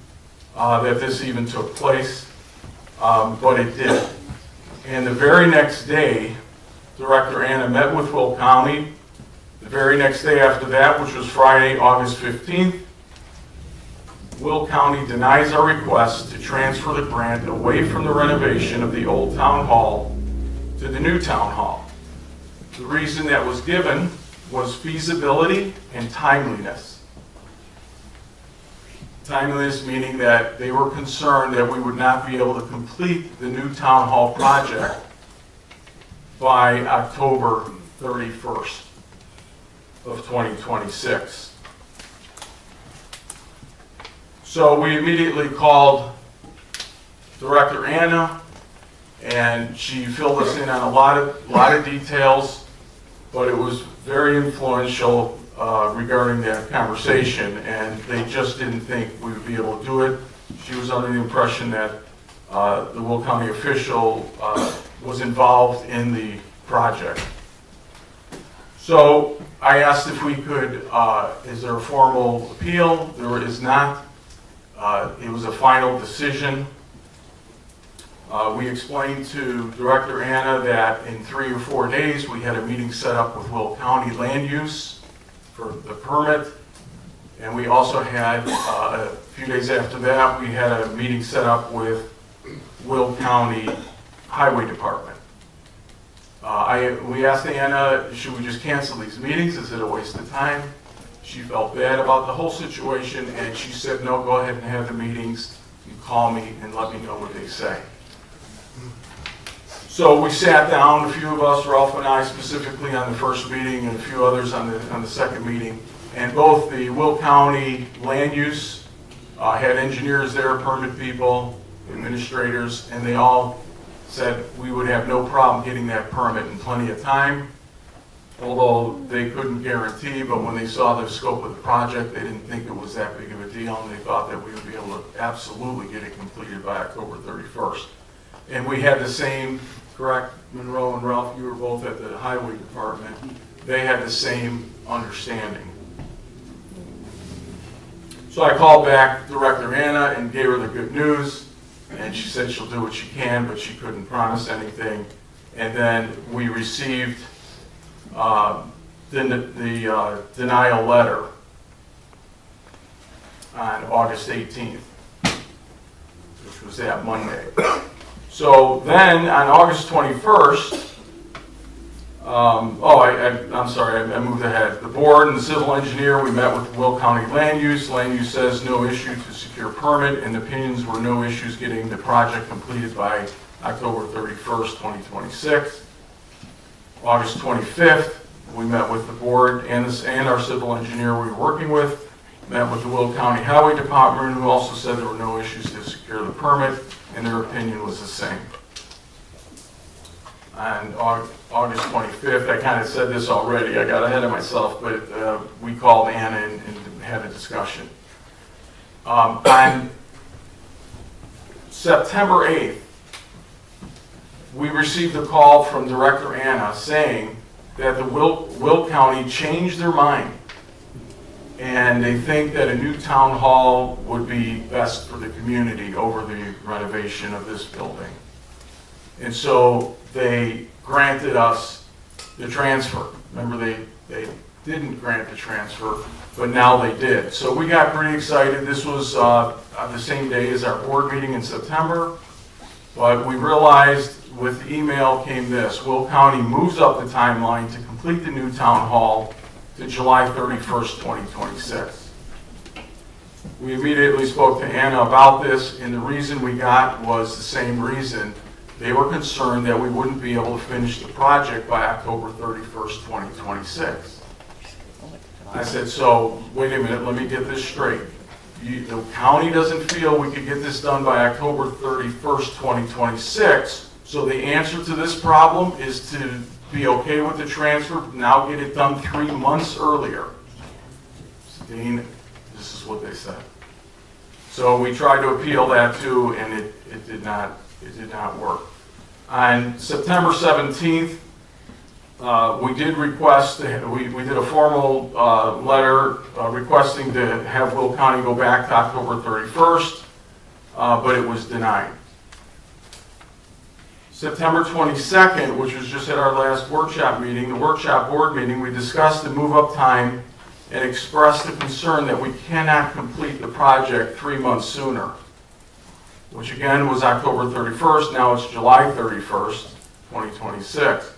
that this even took place, but it did. And the very next day, Director Anna met with Will County. The very next day after that, which was Friday, August 15th, Will County denies our request to transfer the grant away from the renovation of the old town hall to the new town hall. The reason that was given was feasibility and timeliness. Timeliness meaning that they were concerned that we would not be able to complete the new town hall project by October 31st of 2026. So we immediately called Director Anna, and she filled us in on a lot of details, but it was very influential regarding that conversation, and they just didn't think we would be able to do it. She was under the impression that the Will County official was involved in the project. So I asked if we could, is there a formal appeal? There is not. It was a final decision. We explained to Director Anna that in 3 or 4 days we had a meeting set up with Will County Land Use for the permit, and we also had, a few days after that, we had a meeting set up with Will County Highway Department. We asked Anna, should we just cancel these meetings? Is it a waste of time? She felt bad about the whole situation, and she said, no, go ahead and have the meetings. You call me and let me know what they say. So we sat down, a few of us, Ralph and I specifically, on the first meeting, and a few others on the second meeting. And both the Will County Land Use had engineers there, permit people, administrators, and they all said we would have no problem getting that permit in plenty of time, although they couldn't guarantee, but when they saw the scope of the project, they didn't think it was that big of a deal, and they thought that we would be able to absolutely get it completed by October 31st. And we had the same, correct, Monroe and Ralph, you were both at the Highway Department, they had the same understanding. So I called back Director Anna and gave her the good news, and she said she'll do what she can, but she couldn't promise anything. And then we received the denial letter on August 18th, which was that Monday. So then on August 21st, I'm sorry, I moved ahead. The board and the civil engineer, we met with Will County Land Use. Land Use says no issue to secure permit, and opinions were no issues getting the project completed by October 31st, 2026. August 25th, we met with the board and our civil engineer we were working with, met with the Will County Highway Department, who also said there were no issues to secure the permit, and their opinion was the same. on August 25th. I kind of said this already. I got ahead of myself, but we called Anna and had a discussion. On September 8th, we received a call from Director Anna saying that the Will County changed their mind and they think that a new town hall would be best for the community over the renovation of this building. And so they granted us the transfer. Remember, they didn't grant the transfer, but now they did. So we got pretty excited. This was on the same day as our board meeting in September, but we realized with the email came this: Will County moves up the timeline to complete the new town hall to July 31st, 2026. We immediately spoke to Anna about this, and the reason we got was the same reason. They were concerned that we wouldn't be able to finish the project by October 31st, 2026. I said, so wait a minute, let me get this straight. The county doesn't feel we could get this done by October 31st, 2026, so the answer to this problem is to be okay with the transfer, now get it done 3 months earlier. Dean, this is what they said. So we tried to appeal that too, and it did not work. On September 17th, we did request, we did a formal letter requesting to have Will County go back to October 31st, but it was denied. September 22nd, which was just at our last workshop meeting, the workshop board meeting, we discussed the move-up time and expressed the concern that we cannot complete the project 3 months sooner, which again was October 31st, now it's July 31st, 2026.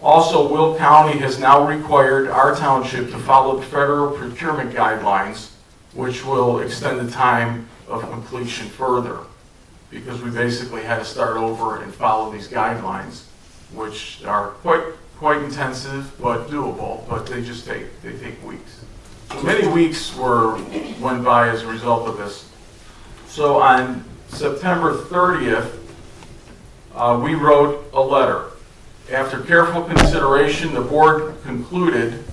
Also, Will County has now required our township to follow the federal procurement guidelines, which will extend the time of completion further, because we basically had to start over and follow these guidelines, which are quite intensive but doable, but they take weeks. So many weeks went by as a result of this. So on September 30th, we wrote a letter. After careful consideration, the board concluded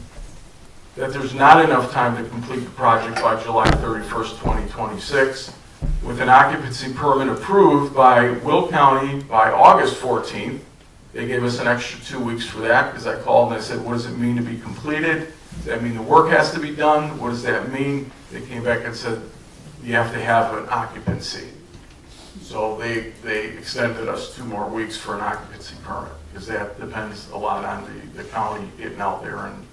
that there's not enough time to complete the project by July 31st, 2026, with an occupancy permit approved by Will County by August 14th. They gave us an extra 2 weeks for that, because I called and I said, what does it mean to be completed? Does that mean the work has to be done? What does that mean? They came back and said, you have to have an occupancy. So they extended us 2 more weeks for an occupancy permit, because that depends a lot on the county getting out there and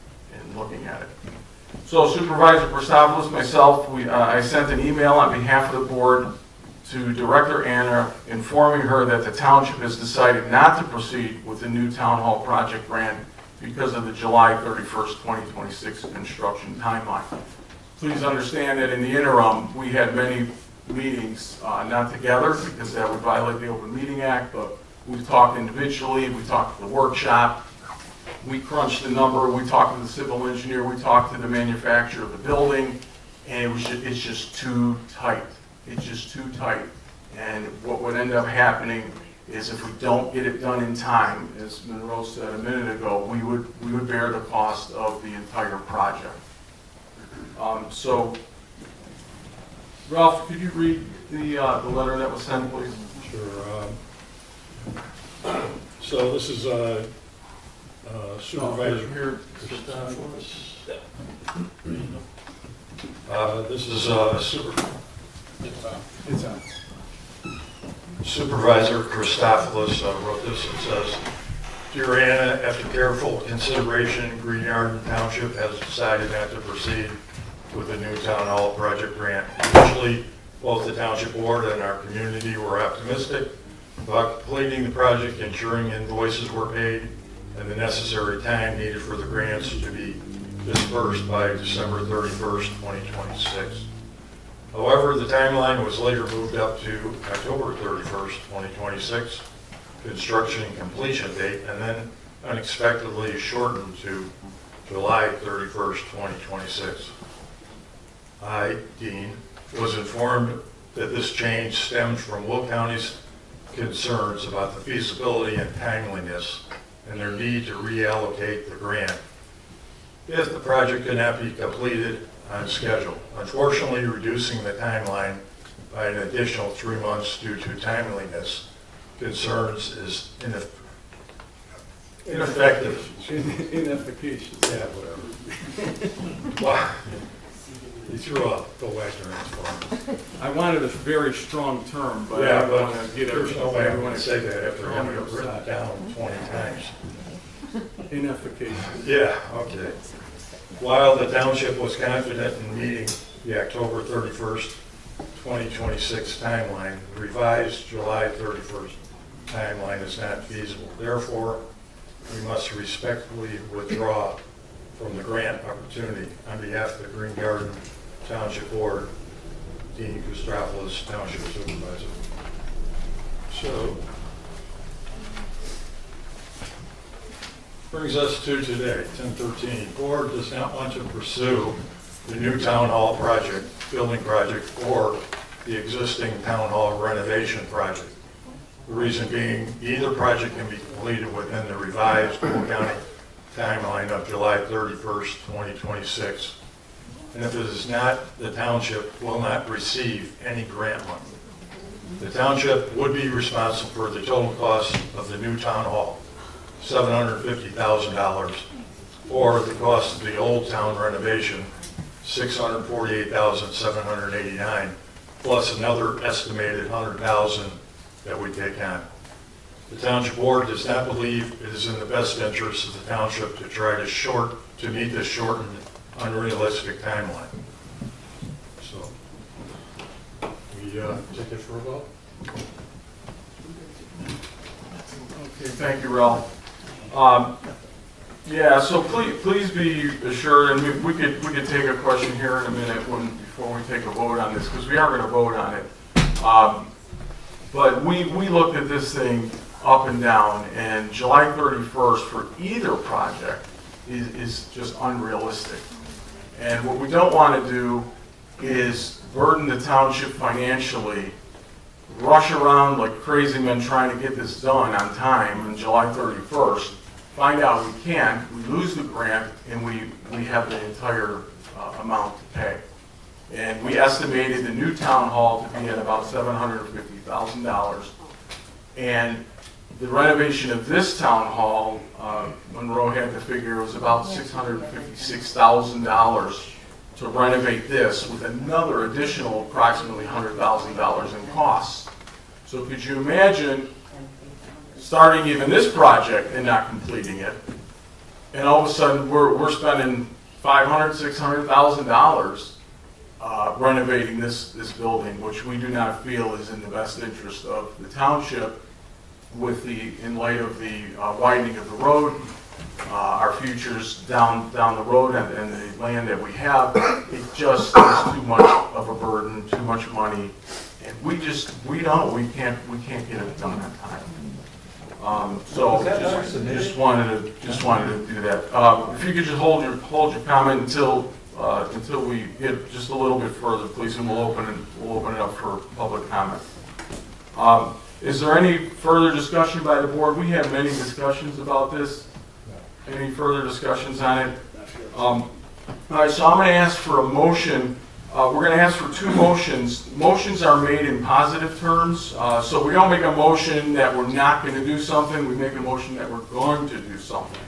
looking at it. So Supervisor Christopoulos, myself, I sent an email on behalf of the board to Director Anna informing her that the township has decided not to proceed with the new town hall project grant because of the July 31st, 2026 construction timeline. Please understand that in the interim, we had many meetings, not together because that would violate the Open Meeting Act, but we've talked individually, we talked at the workshop, we crunched the number, we talked to the civil engineer, we talked to the manufacturer of the building, and it's just too tight. It's just too tight. And what would end up happening is if we don't get it done in time, as Monroe said a minute ago, we would bear the cost of the entire project. So, Ralph, could you read the letter that was sent, please? Sure. So this is Supervisor here. This is Supervisor Christopoulos wrote this. It says, Dear Anna, after careful consideration, Green Garden Township has decided not to proceed with the new town hall project grant. Initially, both the township board and our community were optimistic about completing the project, ensuring invoices were paid, and the necessary time needed for the grants to be dispersed by December 31st, 2026. However, the timeline was later moved up to October 31st, 2026, construction completion date, and then unexpectedly shortened to July 31st, 2026. I, Dean, was informed that this change stemmed from Will County's concerns about the feasibility and timeliness and their need to reallocate the grant if the project cannot be completed on schedule. Unfortunately, reducing the timeline by an additional 3 months due to timeliness concerns is ineffective. Inefficacious. Yeah, whatever. Wow. You threw out the Westerners for me. I wanted a very strong term, but Yeah, I but want to get there's no way I'm everyone going to say that after having it written down 20 times. Inefficacious. Yeah, okay. While the township was confident in meeting the October 31st, 2026 timeline, the revised July 31st timeline is not feasible. Therefore, we must respectfully withdraw from the grant opportunity on behalf of the Green Garden Township Board, Dean Koustropoulos, Township Supervisor. So, brings us to today, 10:13. Board does not want to pursue the new town hall project, building project, or the existing town hall renovation project. The reason being, either project can be completed within the revised Cole County timeline of July 31st, 2026. And if it is not, the township will not receive any grant money. The township would be responsible for the total cost of the new town hall, $750,000, or the cost of the old town renovation, $648,789, plus another estimated $100,000 that we take on. The township board does not believe it is in the best interest of the township to try to meet this shortened, unrealistic timeline. So, we take it for a vote. Okay, thank you, Ralph. Yeah, so please be assured, and we could take a question here in a minute before we take a vote on this, because we are going to vote on it. But we looked at this thing up and down, and July 31st for either project is just unrealistic. And what we don't want to do is burden the township financially, rush around like crazy men trying to get this done on time on July 31st, find out we can't, we lose the grant, and we have the entire amount to pay. And we estimated the new town hall to be at about $750,000. And the renovation of this town hall, Monroe had the figure, it was about $656,000 to renovate this, with another additional approximately $100,000 in costs. So could you imagine starting even this project and not completing it, and all of a sudden we're spending $500,000, $600,000 renovating this building, which we do not feel is in the best interest of the township, in light of the widening of the road, our futures down the road, and the land that we have. It just is too much of a burden, too much money, and we can't get it done on time. So just wanted to do that. If you could just hold your comment until we get just a little bit further, please, and we'll open it up for public comment. Is there any further discussion by the board? We had many discussions about this. Any further discussions on it? All right, so I'm going to ask for a motion. We're going to ask for two motions. Motions are made in positive terms, so we don't make a motion that we're not going to do something. We make a motion that we're going to do something.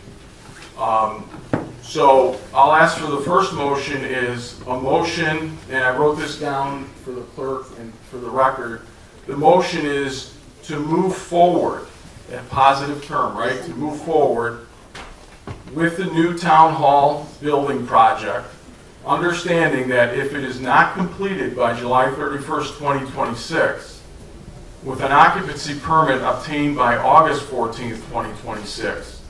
So I'll ask for the first motion is a motion, and I wrote this down for the clerk and for the record. The motion is to move forward, a positive term, right? To move forward with the new town hall building project, understanding that if it is not completed by July 31st, 2026, with an occupancy permit obtained by August 14th, 2026,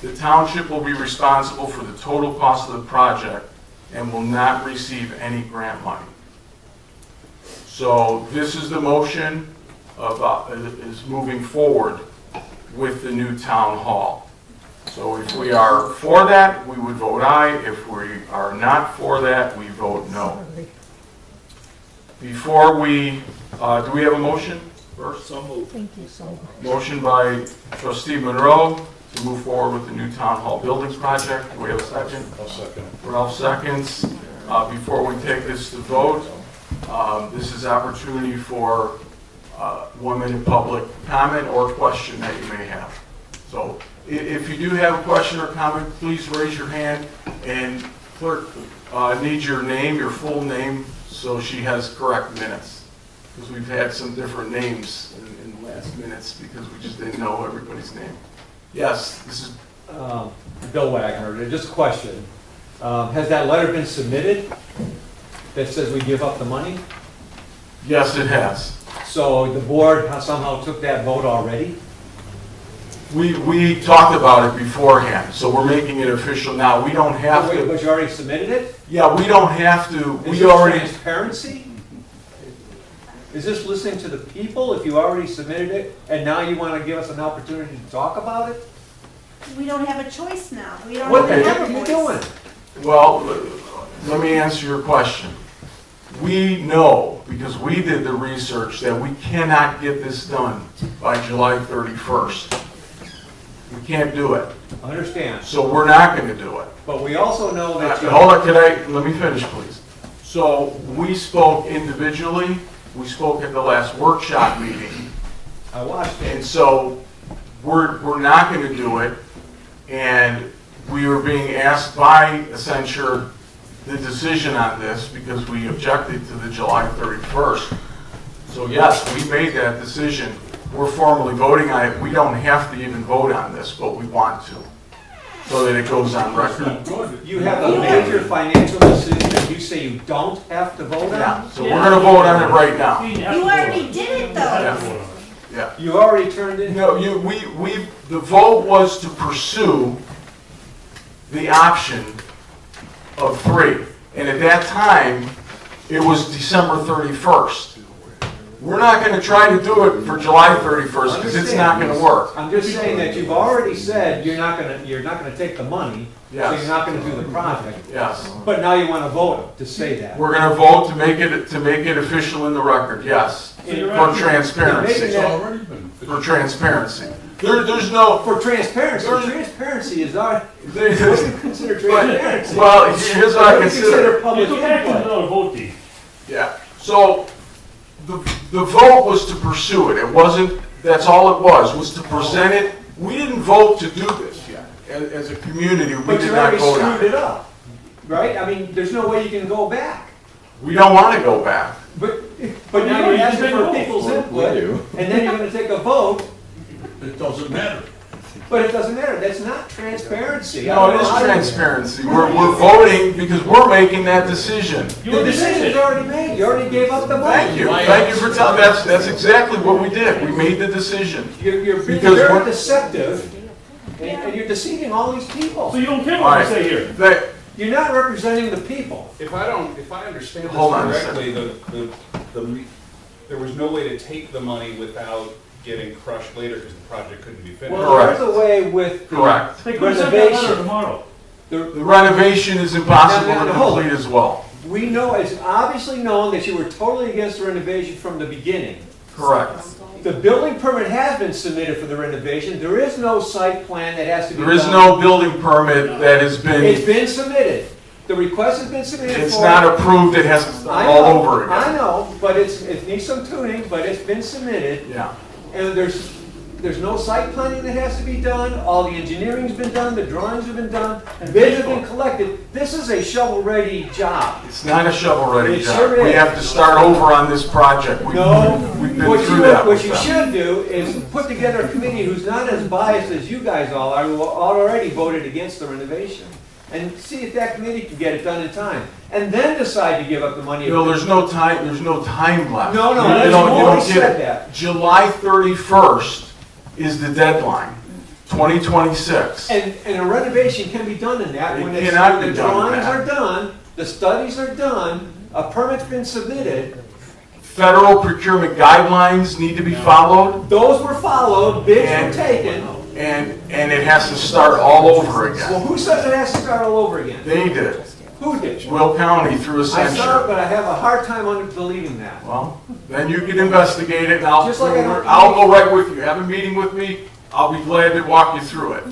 the township will be responsible for the total cost of the project and will not receive any grant money. So this is the motion is moving forward with the new town hall. So if we are for that, we would vote aye. If we are not for that, we vote no. Before we, do we have a motion? first? So moved. Thank you so much. Motion by trustee Monroe to move forward with the new town hall building project. Do we have a second? I'll second it. Ralph seconds. Before we take this to vote, this is opportunity for 1 minute public comment or question that you may have. So if you do have a question or comment, please raise your hand, and clerk needs your name, your full name, so she has correct minutes. Because we've had some different names in the last minutes because we just didn't know everybody's name. Yes, this is Bill Wagner, just a question. Has that letter been submitted that says we give up the money? Yes, it has. So the board somehow took that vote already? We talked about it beforehand, so we're making it official now. We don't have to. But you already submitted it? Yeah, we don't have to. Is We this already. transparency? Is this listening to the people if you already submitted it and now you want to give us an opportunity to talk about it? We don't have a choice now. We don't What the even heck have are a you voice. doing? Well, let me answer your question. We know, because we did the research, that we cannot get this done by July 31st. We can't do it. I understand. So we're not going to do it. But we also know that you... Hold on, let me finish, please. So we spoke individually, we spoke at the last workshop meeting. I watched it. And so we're not going to do it, and we were being asked by Accenture the decision on this because we objected to the July 31st. So yes, we made that decision. We're formally voting on it. We don't have to even vote on this, but we want to, so that it goes on record. You have a major financial decision that you say you don't have to vote on? Yeah, so we're going to vote on it right now. You already did it though. Yeah. Yeah. You already turned in? No, the vote was to pursue the option of 3. And at that time, it was December 31st. We're not going to try to do it for July 31st because it's not going to work. I'm just saying that you've already said you're not going to take the money, so Yes. you're not going to do the project. Yes. But now you want to vote to say that. We're going to vote to make it official in the record, yes. For transparency. For transparency. There's no... For transparency. Transparency is our... What do you consider transparency? Well, here's what I consider. Public input. Yeah. So the vote was to pursue it. It wasn't, that's all it was to present it. We didn't vote to do this yet. As a community, we But did you not already vote on screwed it it. up, right? I mean, there's no way you can go back. We don't want to go back. But now you're asking for people's input, and then you're going to take a vote. It doesn't matter. But it doesn't matter. That's not transparency. No, it is transparency. We're voting because we're making that decision. The decision's already made. You already gave up the money. Thank you. Thank you for telling. That's exactly what we did. We made the decision. You're being Because very we're- deceptive, and you're deceiving all these people. So you don't care All what right. I say here? You're not representing the people. If I understand this Hold on a correctly, there was no way to take the money without getting crushed later because the project couldn't be finished. Well, there's a way with the Correct. They could send that letter renovation. tomorrow. The renovation is impossible Now, to hold complete as well. We know, it's obviously known that you were totally against the renovation from the beginning. Correct. The building permit has been submitted for the renovation. There is no site plan that has to be done. There is no building permit that has It's been, been submitted. The request has been submitted for... it's not approved, it has to start I all know, over again. I know, but it needs some tuning, but it's been submitted. Yeah. And there's no site planning that has to be done. All the engineering's been done, the drawings have been done, bids have been collected. This is a shovel-ready job. It's not a shovel-ready It job. sure We is. have to start over on this project. No, We've been through that what with you them. should do is put together a committee who's not as biased as you guys all are, who already voted against the renovation. And see if that committee can get it done in time. And then decide to give up the money. No, there's no time left. No, You that's don't already get said it. that. July 31st is the deadline, 2026. And a renovation can be done in that It when cannot the be done in drawings that. are done, the studies are done, a permit's been submitted. Federal procurement guidelines need to be followed. Those were followed, bids And- were taken. And it has to start all over Well, again. who says it has to start all over again? They did. Who did? Will County through I saw it, Accenture. but I have a hard time believing that. Well, then you can investigate it, and Just like I don't- I'll go right with you. Have a meeting with me, I'll be glad to walk you through it.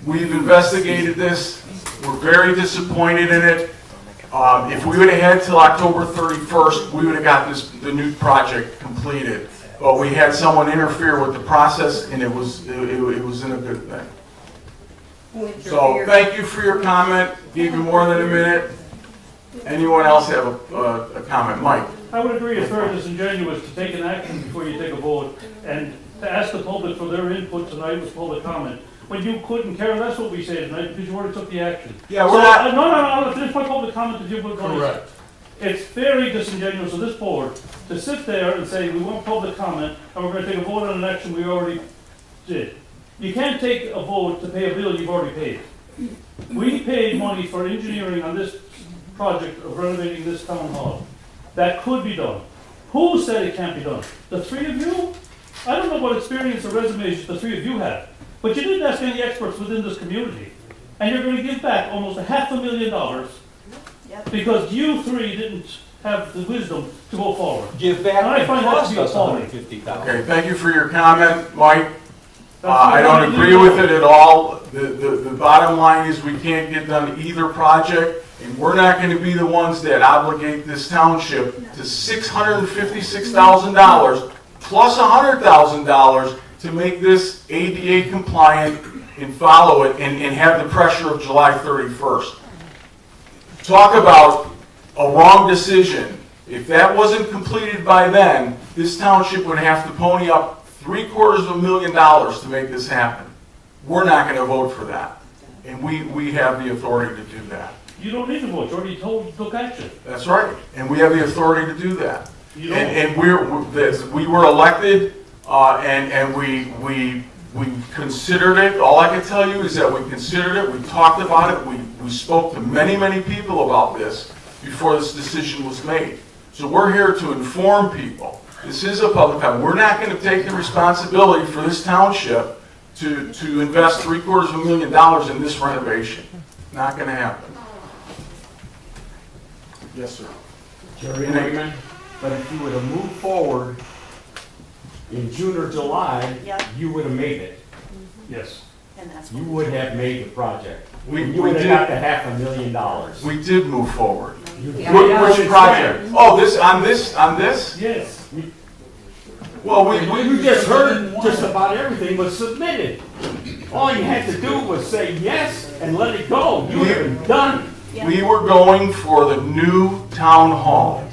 We've investigated this, we're very disappointed in it. If we would have had till October 31st, we would have got the new project completed. But we had someone interfere with the process, and it wasn't a good thing. So, thank you for your comment, gave you more than a minute. Anyone else have a comment? Mike? I would agree it's very disingenuous to take an action before you take a vote, and to ask the public for their input tonight was public comment. When you couldn't care less what we say tonight, because you already took the action. Yeah, we're not. No, I'm going to finish my public comment that you put on. Correct. It's very disingenuous of this board to sit there and say, we want public comment, and we're going to take a vote on an action we already did. You can't take a vote to pay a bill you've already paid. We paid money for engineering on this project of renovating this town hall. That could be done. Who said it can't be done? The three of you? I don't know what experience or resumes the three of you have, but you didn't ask any experts within this community. And you're going to give back almost $500,000 because you three didn't have the wisdom to go forward. Give back And I and find that to cost be us appalling. $150,000. Okay, thank you for your comment, Mike. I don't agree with it at all. The bottom line is we can't get done either project, and we're not going to be the ones that obligate this township to $656,000 plus $100,000 to make this ADA compliant and follow it and have the pressure of July 31st. Talk about a wrong decision. If that wasn't completed by then, this township would have to pony up $750,000 to make this happen. We're not going to vote for that. And we have the authority to do that. You don't need to vote. You already took action. That's right. And we have the authority to do that. You don't. And we were elected, and we considered it. All I can tell you is that we considered it, we talked about it, we spoke to many, many people about this before this decision was made. So we're here to inform people. This is a public comment. We're not going to take the responsibility for this township to invest $750,000 in this renovation. Not going to happen. Yes, sir. Jerry Raymond, but if you would have moved forward in June or July, you would have made it. Yes. And that's You would have made the project. We You would did. have got the $500,000. We did move forward. Yeah. Which project? Oh, on this? Yes. Well, You just heard just about everything was submitted. All you had to do was say yes and let it go. You would have been done. We were going for the new town hall.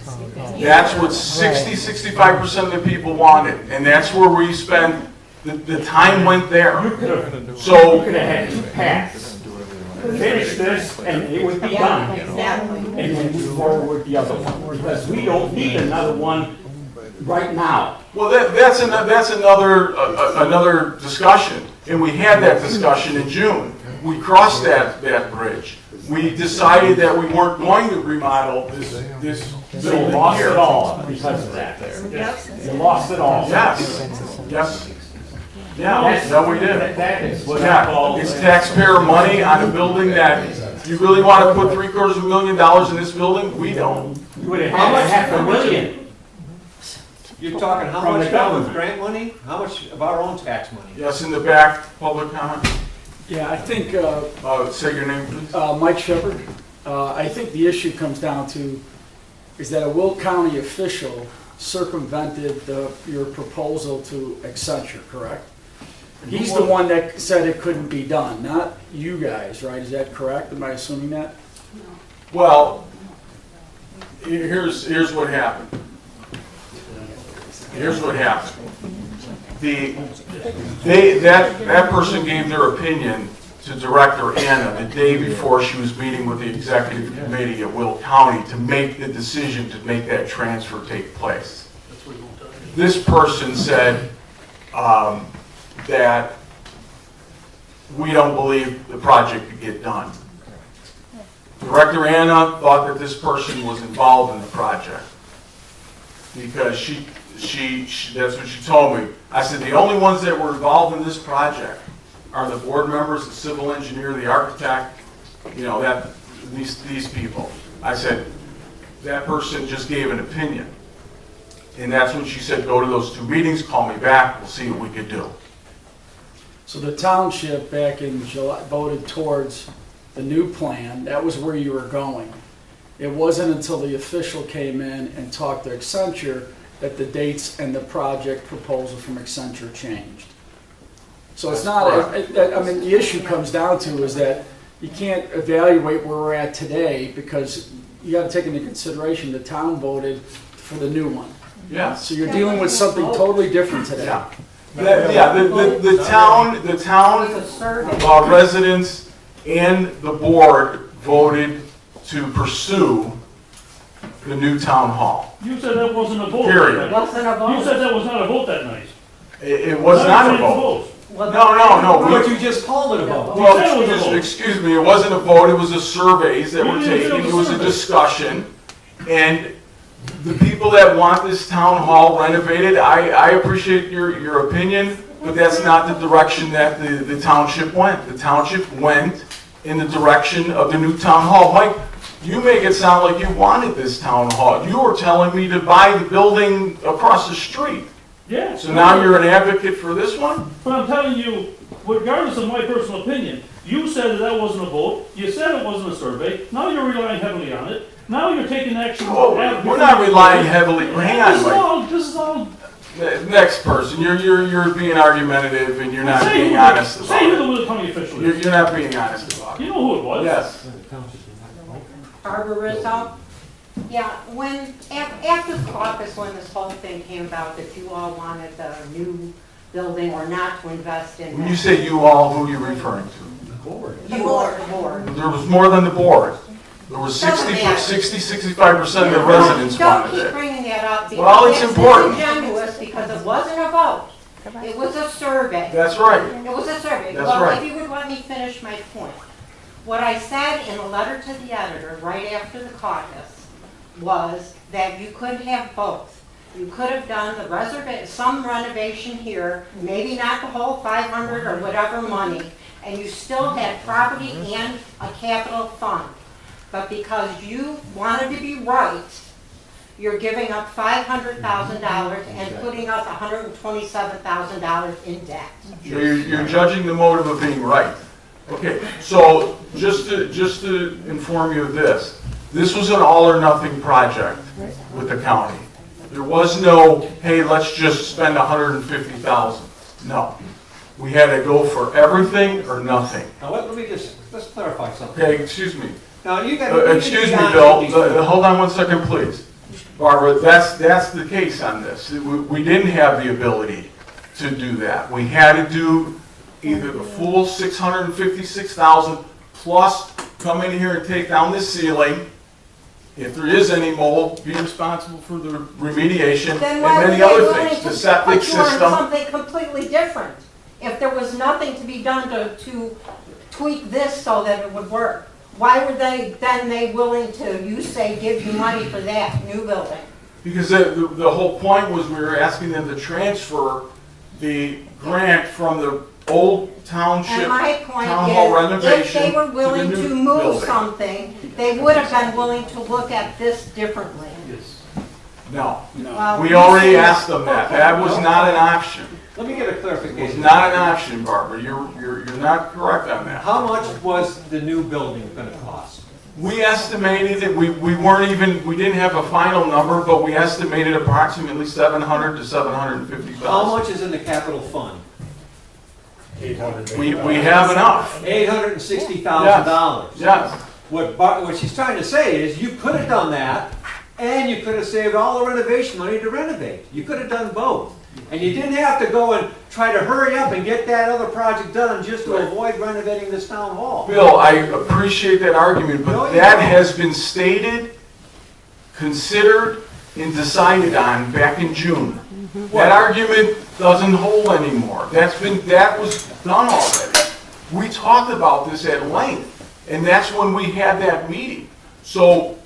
That's what 65% of the people wanted, and that's where we spent, the time went there. You could have So, had two paths. Finish this and it would be done. Exactly. And then move forward with the other one. Because we don't need another one right now. well, that's another discussion, and we had that discussion in June. We crossed that bridge. We decided that we weren't going to remodel this So you building lost here. it all because of that. You lost it all. Yes, yes. Yeah, no, we did. That is what I Yeah, call. it's taxpayer money on a building that, you really want to put $750,000 in this building? We don't. You would have had $500,000. You're talking how From much the now with government. grant money? How much of our own tax money? Yes, in the back, public comment. Yeah, I think, Say your name, please. Mike Shepard, I think the issue comes down to, is that a Will County official circumvented your proposal to Accenture, correct? He's the one that said it couldn't be done, not you guys, right? Is that correct? Am I assuming that? Well, here's what happened. Here's what happened. That person gave their opinion to Director Anna the day before she was meeting with the executive committee at Will County to make the decision to make that transfer take place. This person said that we don't believe the project could get done. Director Anna thought that this person was involved in the project because that's what she told me. I said, the only ones that were involved in this project are the board members, the civil engineer, the architect, these people. I said, that person just gave an opinion. And that's when she said, go to those 2 meetings, call me back, we'll see what we could do. So the township back in July voted towards the new plan. That was where you were going. It wasn't until the official came in and talked to Accenture that the dates and the project proposal from Accenture changed. So it's not, I mean, the issue comes down to is that you can't evaluate where we're at today because you got to take into consideration the town voted for the new one. Yeah. So you're dealing with something totally different today. Yeah. The town residents and the board voted to pursue the new town hall. You said that wasn't a vote. Period. It wasn't a vote. You said that was not a vote that night. It was not a vote. No. But you just called it a vote. Well, excuse me, it wasn't a vote, it was a surveys that were taken, it was a discussion. And the people that want this town hall renovated, I appreciate your opinion, but that's not the direction that the township went. The township went in the direction of the new town hall. Mike, you make it sound like you wanted this town hall. You were telling me to buy the building across the street. Yeah. So now you're an advocate for this one? But I'm telling you, regardless of my personal opinion, you said that wasn't a vote, you said it wasn't a survey, now you're relying heavily on it, now you're taking action. Oh, we're not relying heavily, hang on, Mike. This is all. Next person, you're being argumentative and you're not being honest about Say who it. the county official You're is. not being honest about it. You know who it was? Yes. Barbara Rizzo. Yeah, when, after the caucus, when this whole thing came about, that you all wanted a new building or not to invest in. When you say you all, who are you referring to? The board. You or the board. There was more than the board. There was 65% of the residents Don't wanted keep it. bringing that up. because Well, it's important. disingenuous because it wasn't a vote. It was a survey. That's right. It was a survey. That's Well, right. if you would let me finish my point. What I said in a letter to the editor right after the caucus was that you could have both. You could have done some renovation here, maybe not the whole 500 or whatever money, and you still had property and a capital fund. But because you wanted to be right, you're giving up $500,000 and putting up $127,000 in debt. You're judging the motive of being right. Okay, so just to inform you of this was an all or nothing project with the county. There was no, hey, let's just spend $150,000. No. We had to go for everything or nothing. Now, let me let's clarify something. Okay, excuse me. Now, you got. Excuse me, Bill. Hold on one second, please. Barbara, that's the case on this. We didn't have the ability to do that. We had to do either the full $656,000 plus come in here and take down the ceiling. If there is any mold, be responsible for the remediation and many other things. The septic system. Put you on something completely different. If there was nothing to be done to tweak this so that it would work, why were they willing to, you say, give you money for that new building? Because the whole point was we were asking them to transfer the grant from the old township And my point town hall is, renovation if they were willing to the new to move building. something, they would have been willing to look at this differently. No. Well, We already asked them that. That was not an option. Let me get a It was clarification. not an option, Barbara. You're not correct on that. How much was the new building gonna cost? We estimated it, we didn't have a final number, but we estimated approximately $700,000 to $750,000. How much is in the capital fund? We have enough. $860,000. Yes. What she's trying to say is you could have done that, and you could have saved all the renovation money to renovate. You could have done both. And you didn't have to go and try to hurry up and get that other project done just to avoid renovating this town hall. Bill, I appreciate that argument, but that has been stated, considered, and decided on back in June. That argument doesn't hold anymore. That was done already. We talked about this at length, and that's when we had that meeting. So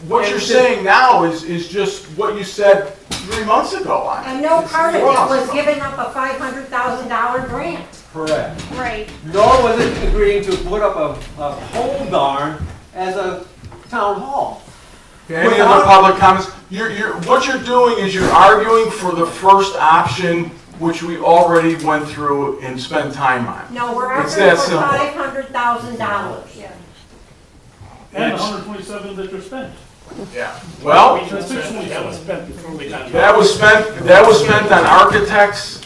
what you're saying now is just what you said 3 months ago on it. And no part of it was giving up a $500,000 grant. Correct. Right. Nor was it agreeing to put up a pole barn as a town hall. Okay, any other public comments? What you're doing is you're arguing for the first option, which we already went through and spent time on. No, we're It's arguing that for simple. $500,000. And 127 that are spent. Yeah. Well, That was spent before we got. that was spent on architects,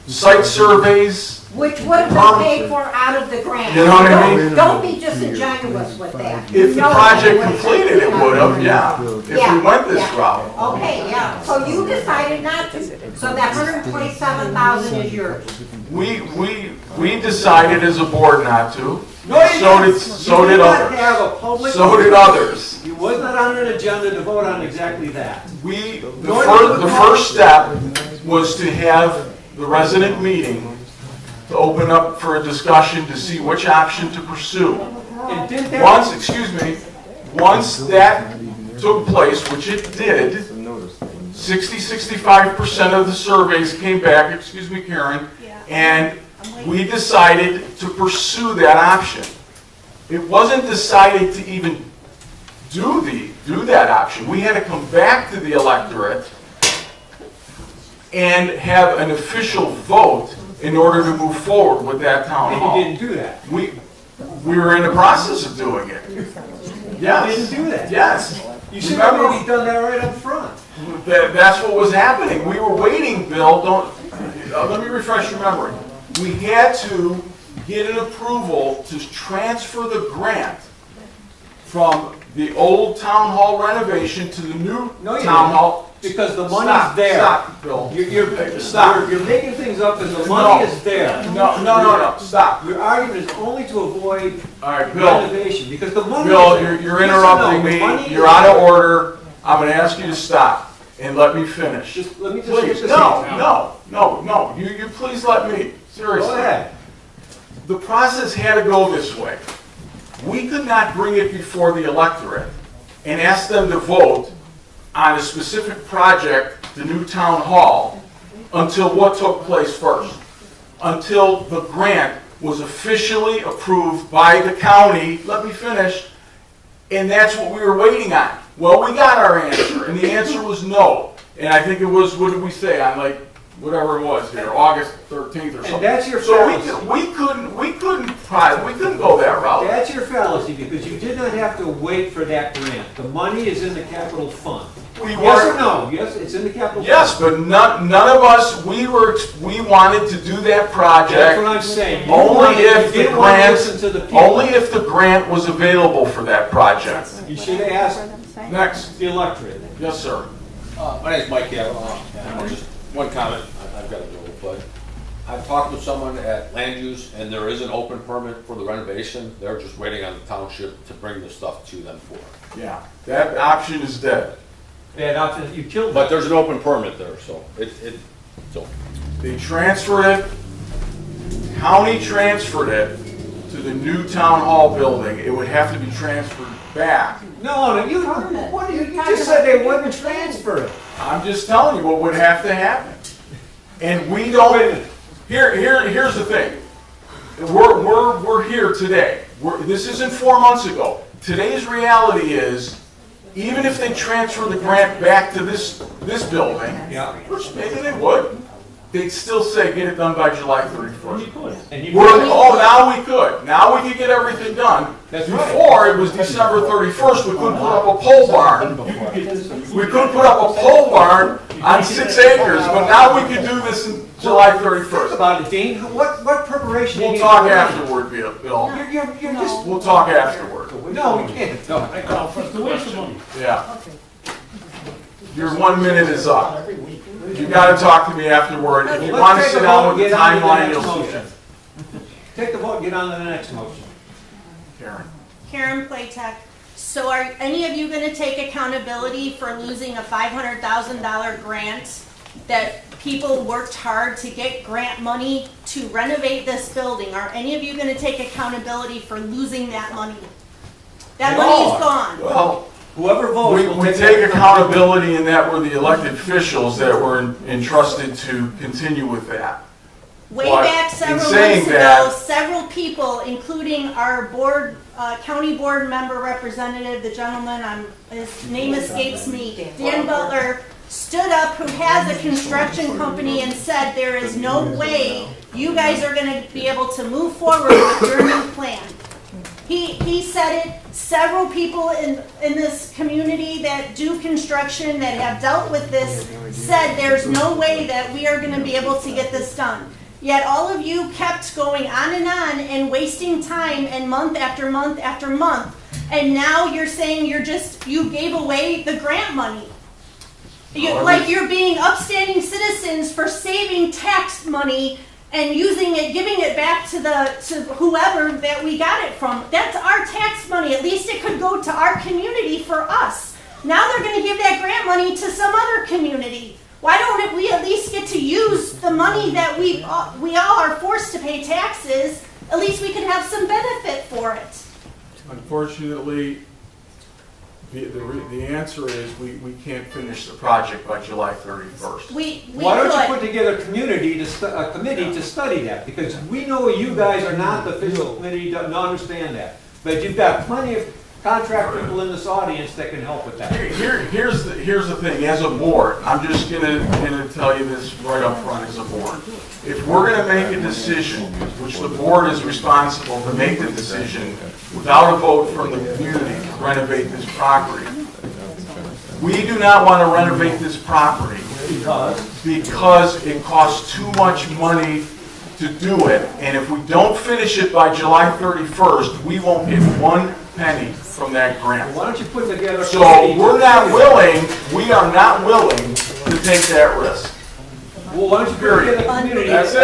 site surveys. Which would have been paid for out of the grant. You know what I mean? Don't be disingenuous with that. If the No, project would have completed, it would have, yeah. If Yeah, we went this yeah. route. Okay, yeah, so you decided not to, so that 127,000 is yours. We decided as a board not to. No, you So didn't. did, so You did not others. have a public. So did others. You was not on an agenda to vote on exactly that. The first step was to have the resident meeting to open up for a discussion to see which option to pursue. And didn't that? Once that took place, which it did, 65% of the surveys came back, excuse me, Karen, and we decided to pursue that option. It wasn't decided to even do that option. We had to come back to the electorate and have an official vote in order to move forward with that town hall. And you didn't do that. We were in the process of doing it. Yes. You didn't do that. Yes. You should have Remember, maybe done that right up front. that's what was happening. We were waiting, Bill, let me refresh your memory. We had to get an approval to transfer the grant from the old town hall renovation to the new No, you town didn't. hall. Because the money's Stop, there. Stop, Bill. Stop. You're making things up and the money is there. No, stop. Your argument is only to avoid All right, Bill. renovation, because the money Bill, is there. you're Yes or interrupting no? The me. money You're is out of there. order. I'm going to ask you to stop and let me finish. Let me just Please, get this no. You please let me. Seriously. Go ahead. The process had to go this way. We could not bring it before the electorate and ask them to vote on a specific project, the new town hall, until what took place first. Until the grant was officially approved by the county, let me finish, and that's what we were waiting on. Well, we got our answer, and the answer was no. And I think it was, what did we say, on like, whatever it was here, August 13th or something. And that's your So fallacy. we couldn't go that route. That's your fallacy, because you did not have to wait for that grant. The money is in the capital fund. Yes or no? Yes, it's in the capital fund. Yes, but none of us, we wanted to do that project. That's what I'm saying. You Only if didn't the want to grant, listen to the people. only if the grant was available for that project. You should have asked Next. the electorate. Yes, sir. My name's Mike Cavanaugh, and just one comment, I've got to go, but I've talked with someone at land use, and there is an open permit for the renovation. They're just waiting on the township to bring the stuff to them for it. Yeah, that option is dead. That option, you killed it. But there's an open permit there, so so. They transferred it, county transferred it to the new town hall building. It would have to be transferred back. No, you just said they wouldn't transfer it. I'm just telling you what would have to happen. And we don't, here's the thing. We're here today. This isn't 4 months ago. Today's reality is, even if they transfer the grant back to this building, which maybe they would, they'd still say get it done by July 31st. Now we could. Now we could get everything done. Before, it was December 31st, we couldn't put up a pole barn. We couldn't put up a pole barn on 6 acres, but now we can do this in July 31st. Think about it, Dean. What preparation do you We'll need talk for that? afterward, Bill. You're just... We'll talk afterward. No, we can't. It's a waste of money. Yeah. Your 1 minute is up. You gotta talk to me afterward. If you wanna sit down with the timeline, you'll see it. Take the vote and get on to the next motion. Karen. Karen Playtech. So are any of you going to take accountability for losing a $500,000 grant that people worked hard to get grant money to renovate this building? Are any of you going to take accountability for losing that money? That money is gone. Well, whoever votes we take accountability in that we're the elected officials that were entrusted to continue with that. Way But back in several saying months ago, that- several people, including our board county board member representative, the gentleman, his name escapes me, Dan Butler, stood up, who has a construction company, and said there is no way you guys are gonna be able to move forward with your new plan. He said it. Several people in this community that do construction, that have dealt with this, said there's no way that we are going to be able to get this done. Yet all of you kept going on and wasting time, and month after month after month. And now you're saying you gave away the grant money. Like you're being upstanding citizens for saving tax money and using it, giving it back to whoever that we got it from. That's our tax money. At least it could go to our community for us. Now they're going to give that grant money to some other community. Why don't we at least get to use the money that we all are forced to pay taxes? At least we can have some benefit for it. Unfortunately, the answer is we can't finish the project by July 31st. Why don't you put together a committee to study that? Because we know you guys are not the official committee, don't understand that. But you've got plenty of contract people in this audience that can help with that. Here's the thing. As a board, I'm just gonna tell you this right up front. As a board, if we're gonna make a decision, which the board is responsible to make the decision without a vote from the community to renovate this property, we do not want to renovate this property because it costs too much money to do it, and if we don't finish it by July 31st, we won't get one penny from that grant. Why don't you put together? So we're not willing. We are not willing to take that risk. Well, why don't you put together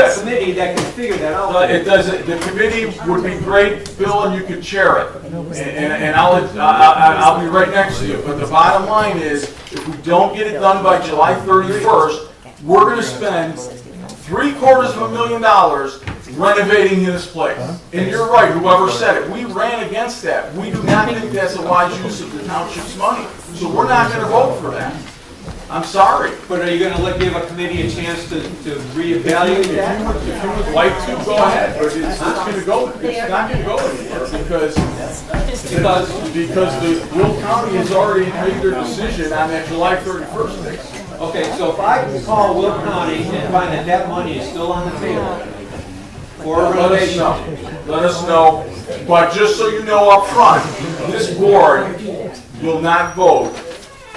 a committee that can figure that out? It doesn't. The committee would be great, Bill, and you could chair it. And I'll be right next to you. But the bottom line is, if we don't get it done by July 31st, we're going to spend $750,000 renovating this place. And you're right, whoever said it. We ran against that. We do not think that's a wise use of the township's money. So we're not going to vote for that. I'm sorry. But are you going to give a committee a chance to reevaluate that? If you would like to, go ahead. But it's not going to go anywhere because the Will County has already made their decision on that July 31st date. Okay, so if I can call Will County and find that money is still on the table for a renovation. Let us know. But just so you know up front, this board will not vote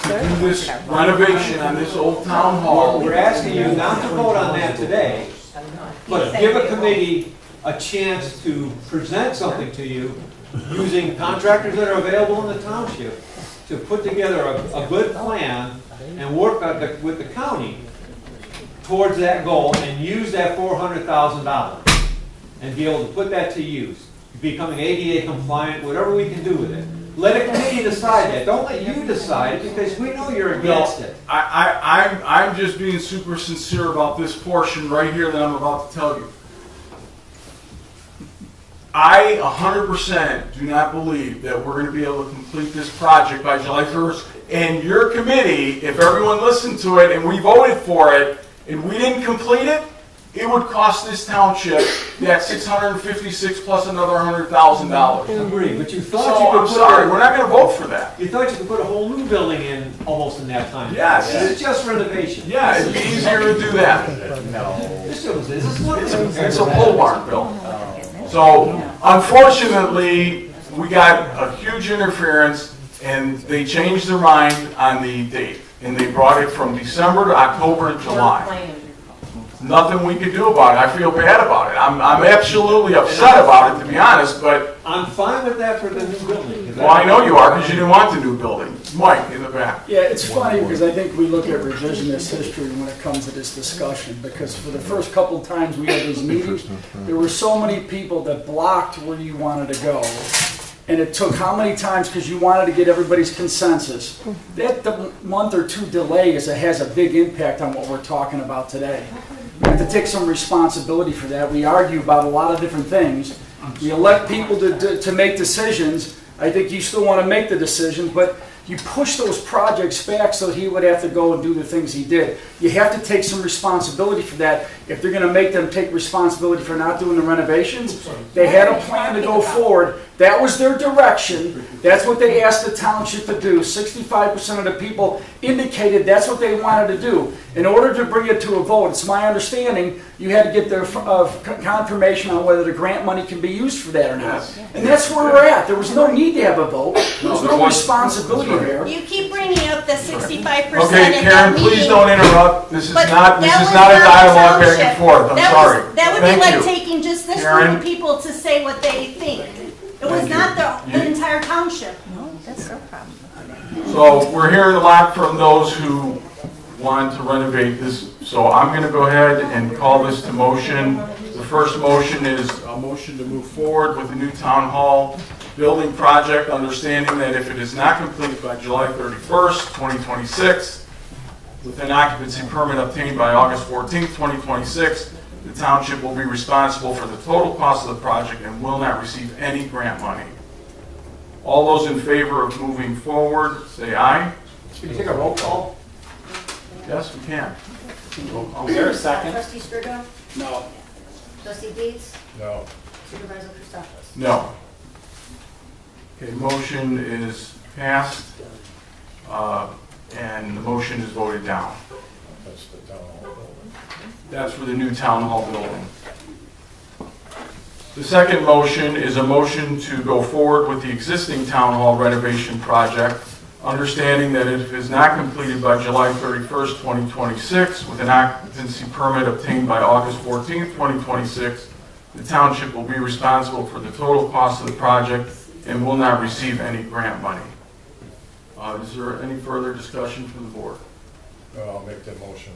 to do this renovation on this old town hall. We're asking you not to vote on that today, but give a committee a chance to present something to you using contractors that are available in the township to put together a good plan and work with the county towards that goal and use that $400,000 and be able to put that to use, becoming ADA compliant, whatever we can do with it. Let a committee decide that. Don't let you decide it because we know you're against it. I'm just being super sincere about this portion right here that I'm about to tell you. I 100% do not believe that we're going to be able to complete this project by July 1st. And your committee, if everyone listened to it and we voted for it and we didn't complete it, it would cost this township that $656 plus another $100,000. I agree, but you thought you could. I'm sorry, we're not going to vote for that. You thought you could put a whole new building in almost in that time. Yes. It's just renovation. Yeah, it'd be easier to do that. No. This is It's a pole barn, Bill. So, unfortunately, we got a huge interference, and they changed their mind on the date, and they brought it from December to October to July. Nothing we could do about it. I feel bad about it. I'm absolutely upset about it, to be honest, but... I'm fine with that for the new building. Well, I know you are, because you didn't want the new building. Mike, in the back. Yeah, it's funny, because I think we look at revisionist history when it comes to this discussion, because for the first couple of times we had these meetings, there were so many people that blocked where you wanted to go. And it took how many times, because you wanted to get everybody's consensus. That month or two delay has a big impact on what we're talking about today. We have to take some responsibility for that. We argue about a lot of different things. We elect people to make decisions. I think you still want to make the decisions, but you push those projects back so he would have to go and do the things he did. You have to take some responsibility for that. If they're going to make them take responsibility for not doing the renovations, they had a plan to go forward. That was their direction. That's what they asked the township to do. 65% of the people indicated that's what they wanted to do. In order to bring it to a vote, it's my understanding, you had to get their confirmation on whether the grant money can be used for that or not. And that's where we're at. There was no need to have a vote. There was no responsibility there. You keep bringing up the 65%. Okay, at Karen, that please meeting. don't interrupt. This is But not that was a not the dialogue back and township. forth. I'm sorry. That would Thank be like you. taking just this Karen. group of people to say what they think. It was Thank not you. the entire township. That's their problem. So we're hearing a lot from those who want to renovate this. So I'm going to go ahead and call this to motion. The first motion is a motion to move forward with the new town hall building project, understanding that if it is not completed by July 31st, 2026, with an occupancy permit obtained by August 14th, 2026, the township will be responsible for the total cost of the project and will not receive any grant money. All those in favor of moving forward, say aye. Can you take a roll call? Yes, we can. Is there a second? Trustee Strigo? No. Trustee Dietz? No. Supervisor Christopoulos? No. Okay, motion is passed, and the motion is voted down. That's the town hall building. That's for the new town hall building. The second motion is a motion to go forward with the existing town hall renovation project, understanding that if it is not completed by July 31st, 2026, with an occupancy permit obtained by August 14th, 2026, the township will be responsible for the total cost of the project and will not receive any grant money. Is there any further discussion from the board? I'll make that motion.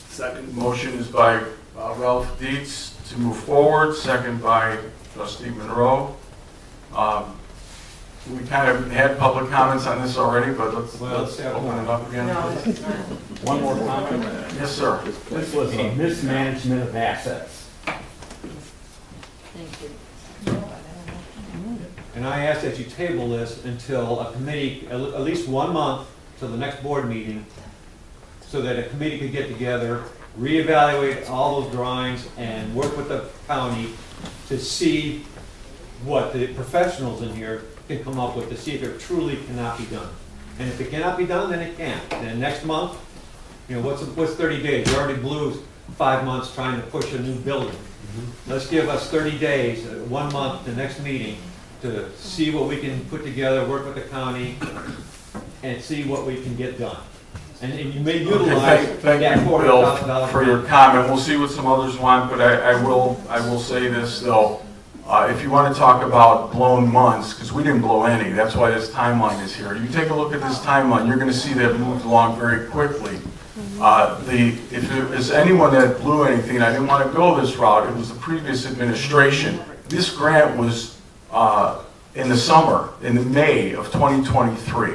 Second motion is by Ralph Dietz to move forward, second by Trustee Monroe. We kind of had public comments on this already, but let's open it up again. One more comment. Yes, sir. This was a mismanagement of assets. And I ask that you table this until a committee, at least 1 month, till the next board meeting, so that a committee could get together, reevaluate all those drawings, and work with the county to see what the professionals in here can come up with, to see if it truly cannot be done. And if it cannot be done, then it can't. Then next month, what's 30 days? You already blew 5 months trying to push a new building. Let's give us 30 days, 1 month, the next meeting, to see what we can put together, work with the county, and see what we can get done. And you may utilize Thank that you, Bill, $400,000 for your comment. We'll see what some others want, but I will say this, though. If you want to talk about blown months, because we didn't blow any, that's why this timeline is here. You take a look at this timeline, you're going to see that it moved along very quickly. If there is anyone that blew anything, and I didn't want to go this route, it was the previous administration. This grant was in the summer, in May of 2023,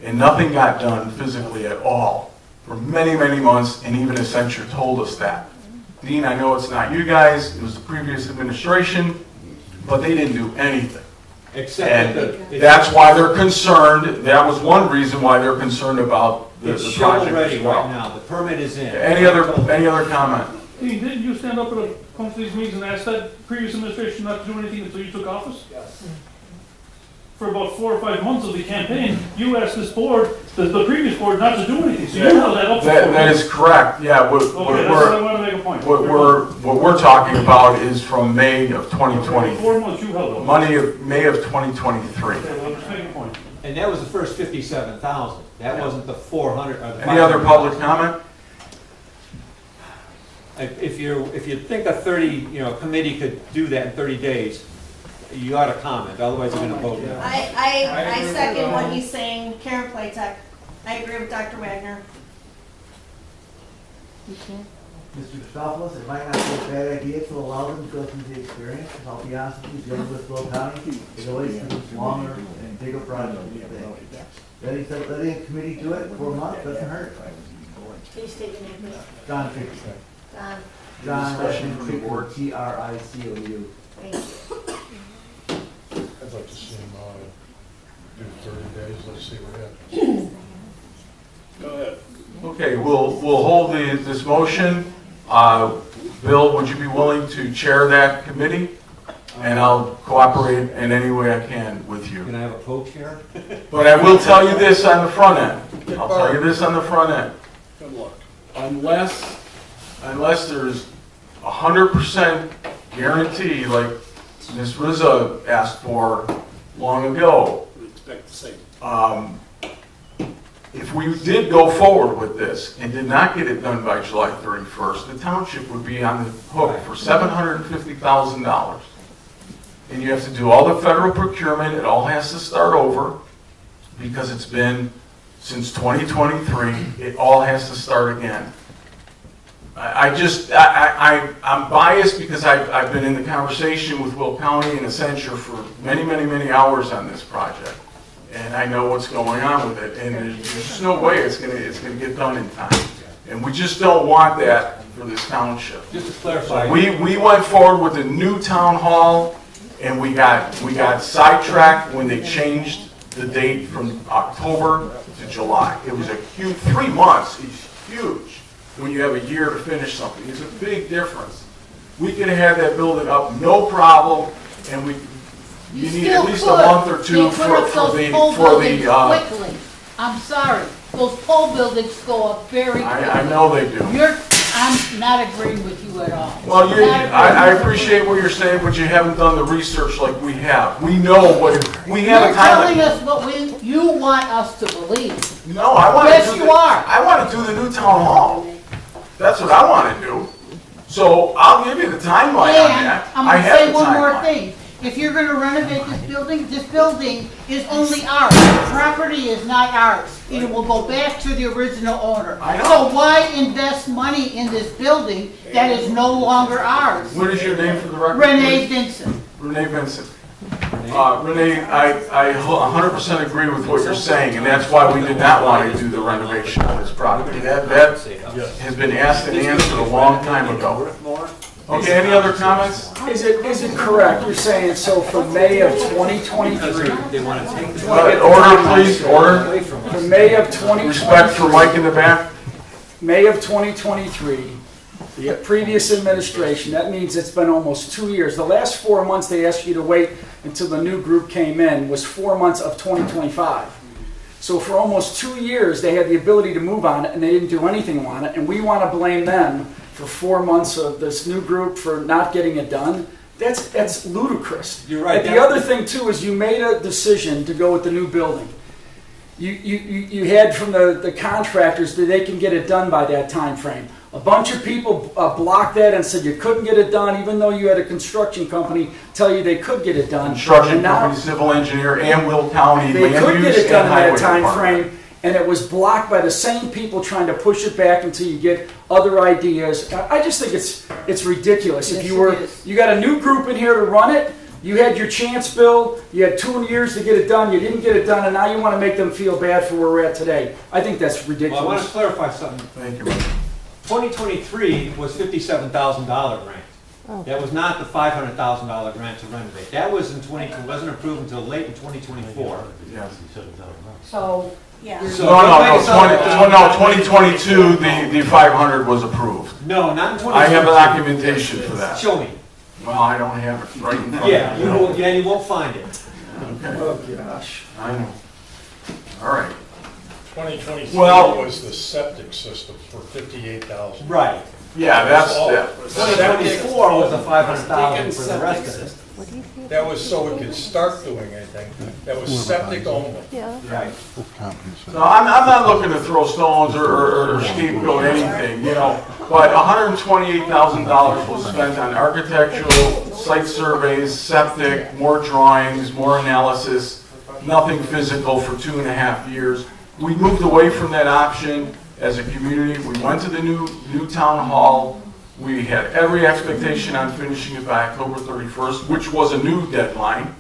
and nothing got done physically at all for many, many months, and even Accenture told us that. Dean, I know it's not you guys, it was the previous administration, but they didn't do anything. Except And that's why they're concerned, that was one reason why they're concerned about the it's project shovel-ready as well. right now. The permit is in. Any other comment? Dean, didn't you stand up at a bunch of these meetings and ask that previous administration not to do anything until you took office? Yes. For about 4 or 5 months of the campaign, you asked this board, the previous board, not to do anything, so you held that up for 4 months. That is correct, yeah. Okay, that's what I want to make a point. What we're talking about is from May of 2020. 4 months you held up. May of 2023. Okay, well, I'm just making a point. And that was the first 57,000. That wasn't the 400 or the Any other 500. public comment? If you think a committee could do that in 30 days, you ought to comment, otherwise you're gonna vote no. I second what he's saying. Karen Platek. I agree with Dr. Wagner. Mr. Christopoulos, it might not be a bad idea to allow them to go through the experience, because I'll be honest with you, dealing with Will County, it always takes longer and bigger projects than you think. Letting a committee do it for a month doesn't hurt. Can you state your name, please? John Tricou. Don. John Discussion from the board. Tricou. Thank you. I'd like to see him do 30 days, let's see what happens. Go ahead. Okay, we'll hold this motion. Bill, would you be willing to chair that committee? and I'll cooperate in any way I can with you. Can I have a co-chair? But I will tell you this on the front end. I'll tell you this on the front end. Good luck. Unless there's 100% guarantee, like Ms. Rizza asked for long ago, We expect the same. if we did go forward with this and did not get it done by July 31st, the township would be on the hook for $750,000. And you have to do all the federal procurement, it all has to start over, because it's been since 2023, it all has to start again. I'm biased because I've been in the conversation with Will County and Accenture for many, many, many hours on this project. And I know what's going on with it, and there's just no way it's gonna get done in time. And we just don't want that for this township. Just to clarify. We went forward with a new town hall, and we got sidetracked when they changed the date from October to July. It was a huge, 3 months is huge when you have a year to finish something. It's a big difference. We could have had that building up, no problem, and you need at least a month or two for the, quickly. I'm sorry, those pole buildings go up very quickly. I know they do. I'm not agreeing with you at all. Well, I appreciate what you're saying, but you haven't done the research like we have. We know what, we have a time. You're telling us what you want us to believe. No, I want to Yes, you are. I want to do the new town hall. That's what I want to do. So I'll give you the timeline on that. I'm I gonna have say the one more timeline. thing. If you're gonna renovate this building is only ours. The property is not ours. It will go back to the original owner. I know. So why invest money in this building that is no longer ours? What is your name for the record? Renee please? Vincent. Renee Vincent. Renee, I 100% agree with what you're saying, and that's why we did not want to do the renovation on this property. That has been asked and answered a long time ago. Okay, any other comments? Is it correct, you're saying, so for May of 2023? They want to take the. Order, please, order. For May of 2023. Respect for Mike in the back. May of 2023, the previous administration, that means it's been almost 2 years. The last 4 months they asked you to wait until the new group came in was 4 months of 2025. So for almost 2 years, they had the ability to move on it, and they didn't do anything on it, and we want to blame them for 4 months of this new group for not getting it done. That's ludicrous. You're right. And the other thing too is you made a decision to go with the new building. You had from the contractors that they can get it done by that time frame. A bunch of people blocked that and said you couldn't get it done, even though you had a construction company tell you they could get it done. Construction company, civil engineer, and Will County, they land could get use it done and in highway that time department. frame, and it was blocked by the same people trying to push it back until you get other ideas. I just think it's ridiculous. Yes, If you got a new group in here to run it, you had your chance, Bill. You had 2 years to get it done. You didn't get it done, and now you want to make them feel bad for where we're at today. I think that's ridiculous. Well, I want to clarify something. Thank you. 2023 was $57,000 grant. That was not the $500,000 grant to renovate. That was wasn't approved until late in 2024. Yes. So, Yeah. No, 2022, the 500 was approved. No, not in 2022. I have a documentation for that. Show me. Well, I don't have it right in front of me. Yeah, you won't find it. Okay. Oh, gosh. I know. All right. 2023 Well- was the septic system for $58,000. Right. Yeah, that's, all. yeah. 2024 was the $500,000 for the rest of it. That was so we could start doing anything. That was septic only. Right. No, I'm not looking to throw stones or scapegoat anything, but $128,000 was spent on architectural, site surveys, septic, more drawings, more analysis, nothing physical for 2.5 years. We moved away from that option as a community. We went to the new town hall. We had every expectation on finishing it by October 31st, which was a new deadline.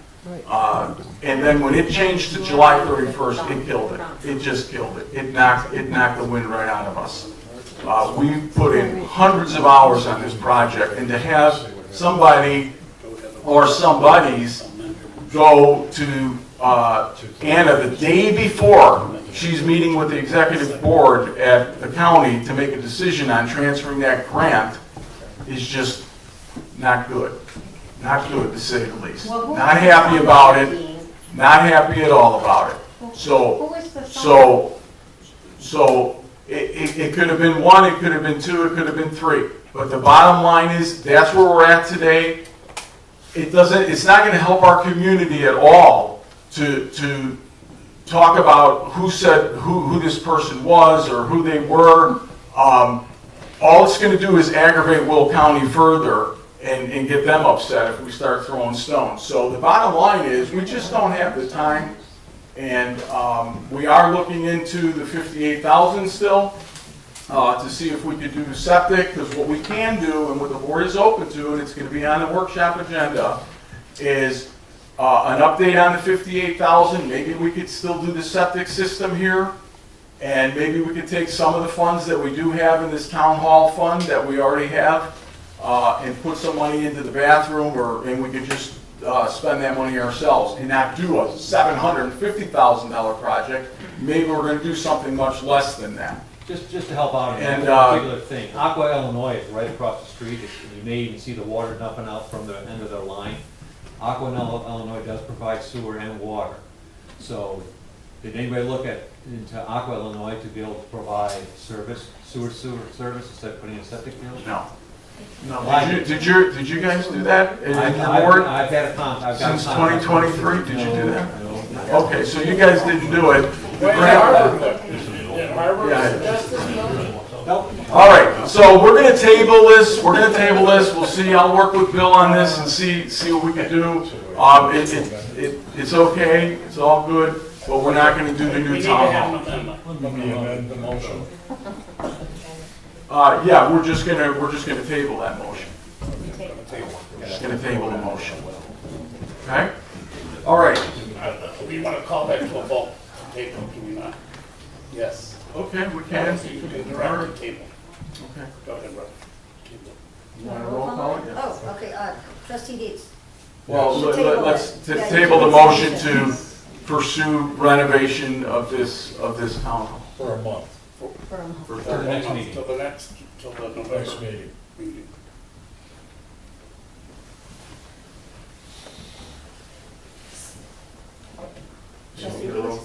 And then when it changed to July 31st, it killed it. It just killed it. It knocked the wind right out of us. We put in hundreds of hours on this project, and to have somebody or somebodies go to Anna the day before she's meeting with the executive board at the county to make a decision on transferring that grant is just not good. Not good, to say the least. Well, who Not was happy the about sign it, being? not happy at all about it. Who So, was the sign? it could have been one, it could have been two, it could have been three. But the bottom line is, that's where we're at today. It's not gonna help our community at all to talk about who said, who this person was or who they were. All it's gonna do is aggravate Will County further and get them upset if we start throwing stones. So the bottom line is, we just don't have the time. And we are looking into the 58,000 still to see if we could do septic, because what we can do, and what the board is open to, and it's going to be on the workshop agenda, is an update on the 58,000. Maybe we could still do the septic system here, and maybe we could take some of the funds that we do have in this town hall fund that we already have and put some money into the bathroom, and we could just spend that money ourselves and not do a $750,000 project. Maybe we're going to do something much less than that. Just to help out on And, that particular thing, Aqua, Illinois is right across the street. You may even see the water dumping out from the end of their line. Aqua, Illinois does provide sewer and water. So did anybody look into Aqua, Illinois to be able to provide sewer service instead of putting in septic fields? No. No. Why? Did you guys do that in your board? I've had a contact. Since 2023, did you do that? No. Okay, so you guys didn't do it. All right, so we're gonna table this, we'll see, I'll work with Bill on this and see what we can do. It's okay, it's all good, but we're not gonna do the new town hall. Let me amend the motion. Yeah, we're just gonna table that motion. We're just gonna table the motion. Okay? All right. We want to call that to a vote, table, can we not? Yes. Okay, we can. You can direct the table. Okay. Go ahead, Rob. You want a roll call? Yes. Oh, okay, trustee Dietz. Well, Table let's it. Yeah, table the you motion can to pursue renovation of this town hall. For a month. For a month. For the next meeting. Till the November Next meeting. meeting. Trustee Dietz.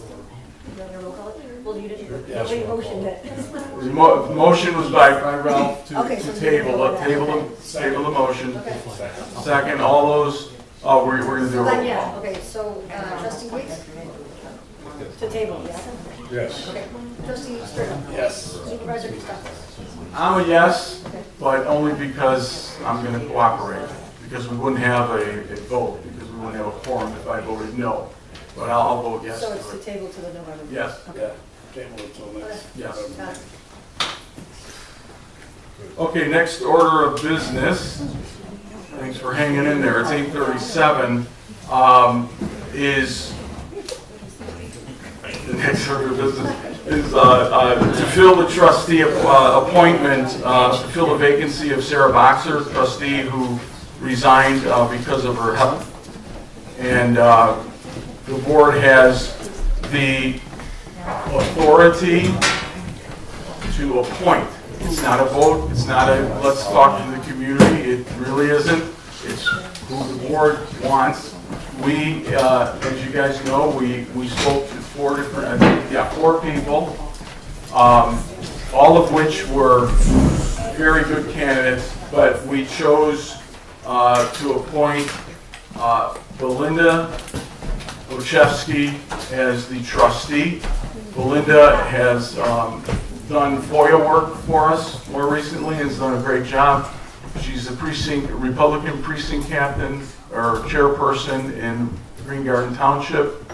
You want a roll call? Well, you didn't, Yes, nobody roll motioned it. The motion was by Ralph Okay, to so table the motion. Second, all those, we're gonna do a roll Then, yeah, call. okay, so, trustee Dietz? To table, yes? Yes. Okay, trustee Strickland? Yes. Supervisor Costello? I'm a yes, but only because I'm gonna cooperate, because we wouldn't have a vote, because we wouldn't have a quorum if I voted no. But I'll vote yes So it's to to it. table to the November? meeting. Yes. Yeah, table it till next. Yes. Got it. Okay, next order of business, thanks for hanging in there, it's 8:37, is, the next order of business is to fill the trustee appointment, to fill the vacancy of Sarah Boxer, trustee who resigned because of her health. And the board has the authority to appoint. It's not a vote, it's not a let's talk to the community, it really isn't. It's who the board wants. We, as you guys know, we spoke to four people, all of which were very good candidates, but we chose to appoint Belinda Ochevsky as the trustee. Belinda has done FOIA work for us more recently and has done a great job. She's a Republican precinct captain or chairperson in Green Garden Township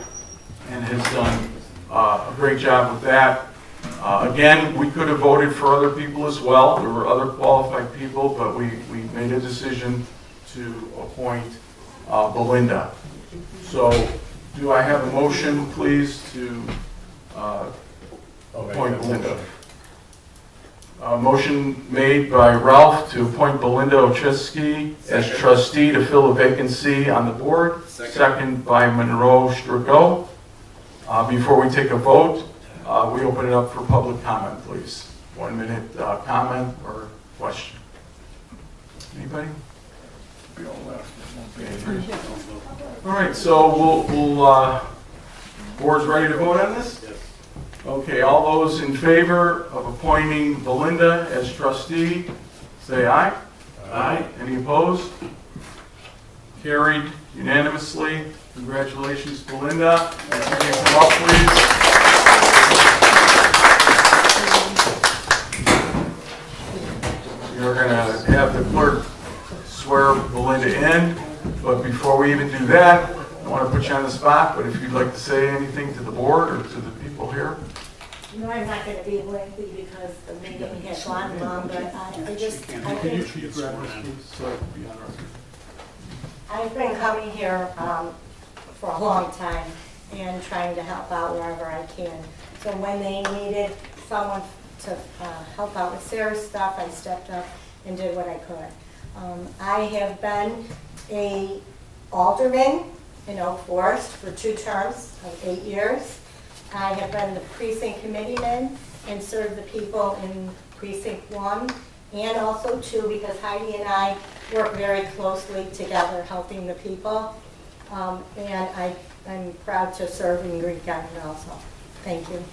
and has done a great job with that. Again, we could have voted for other people as well. There were other qualified people, but we made a decision to appoint Belinda. So, do I have a motion, please, to appoint Belinda? Motion made by Ralph to appoint Belinda Ochevsky as trustee to fill a vacancy on the board. Second by Monroe Strigo. Before we take a vote, we open it up for public comment, please. 1 minute comment or question. Anybody? All right, so board's ready to vote on this? Yes. Okay, all those in favor of appointing Belinda as trustee, say aye. Aye. Any opposed? Carried unanimously. Congratulations, Belinda. And if you can come up, please. You're going to have the clerk swear Belinda in, but before we even do that, I want to put you on the spot, but if you'd like to say anything to the board or to the people here. No, I'm not going to be lengthy because the meeting has gone long, but I think I've been coming here for a long time and trying to help out wherever I can. So when they needed someone to help out with Sarah's stuff, I stepped up and did what I could. I have been a alderman in Oak Forest for 2 terms of 8 years. I have been the precinct committeeman and served the people in precinct 1 and also 2 because Heidi and I work very closely together helping the people. And I'm proud to serve in Green Garden also. Thank you.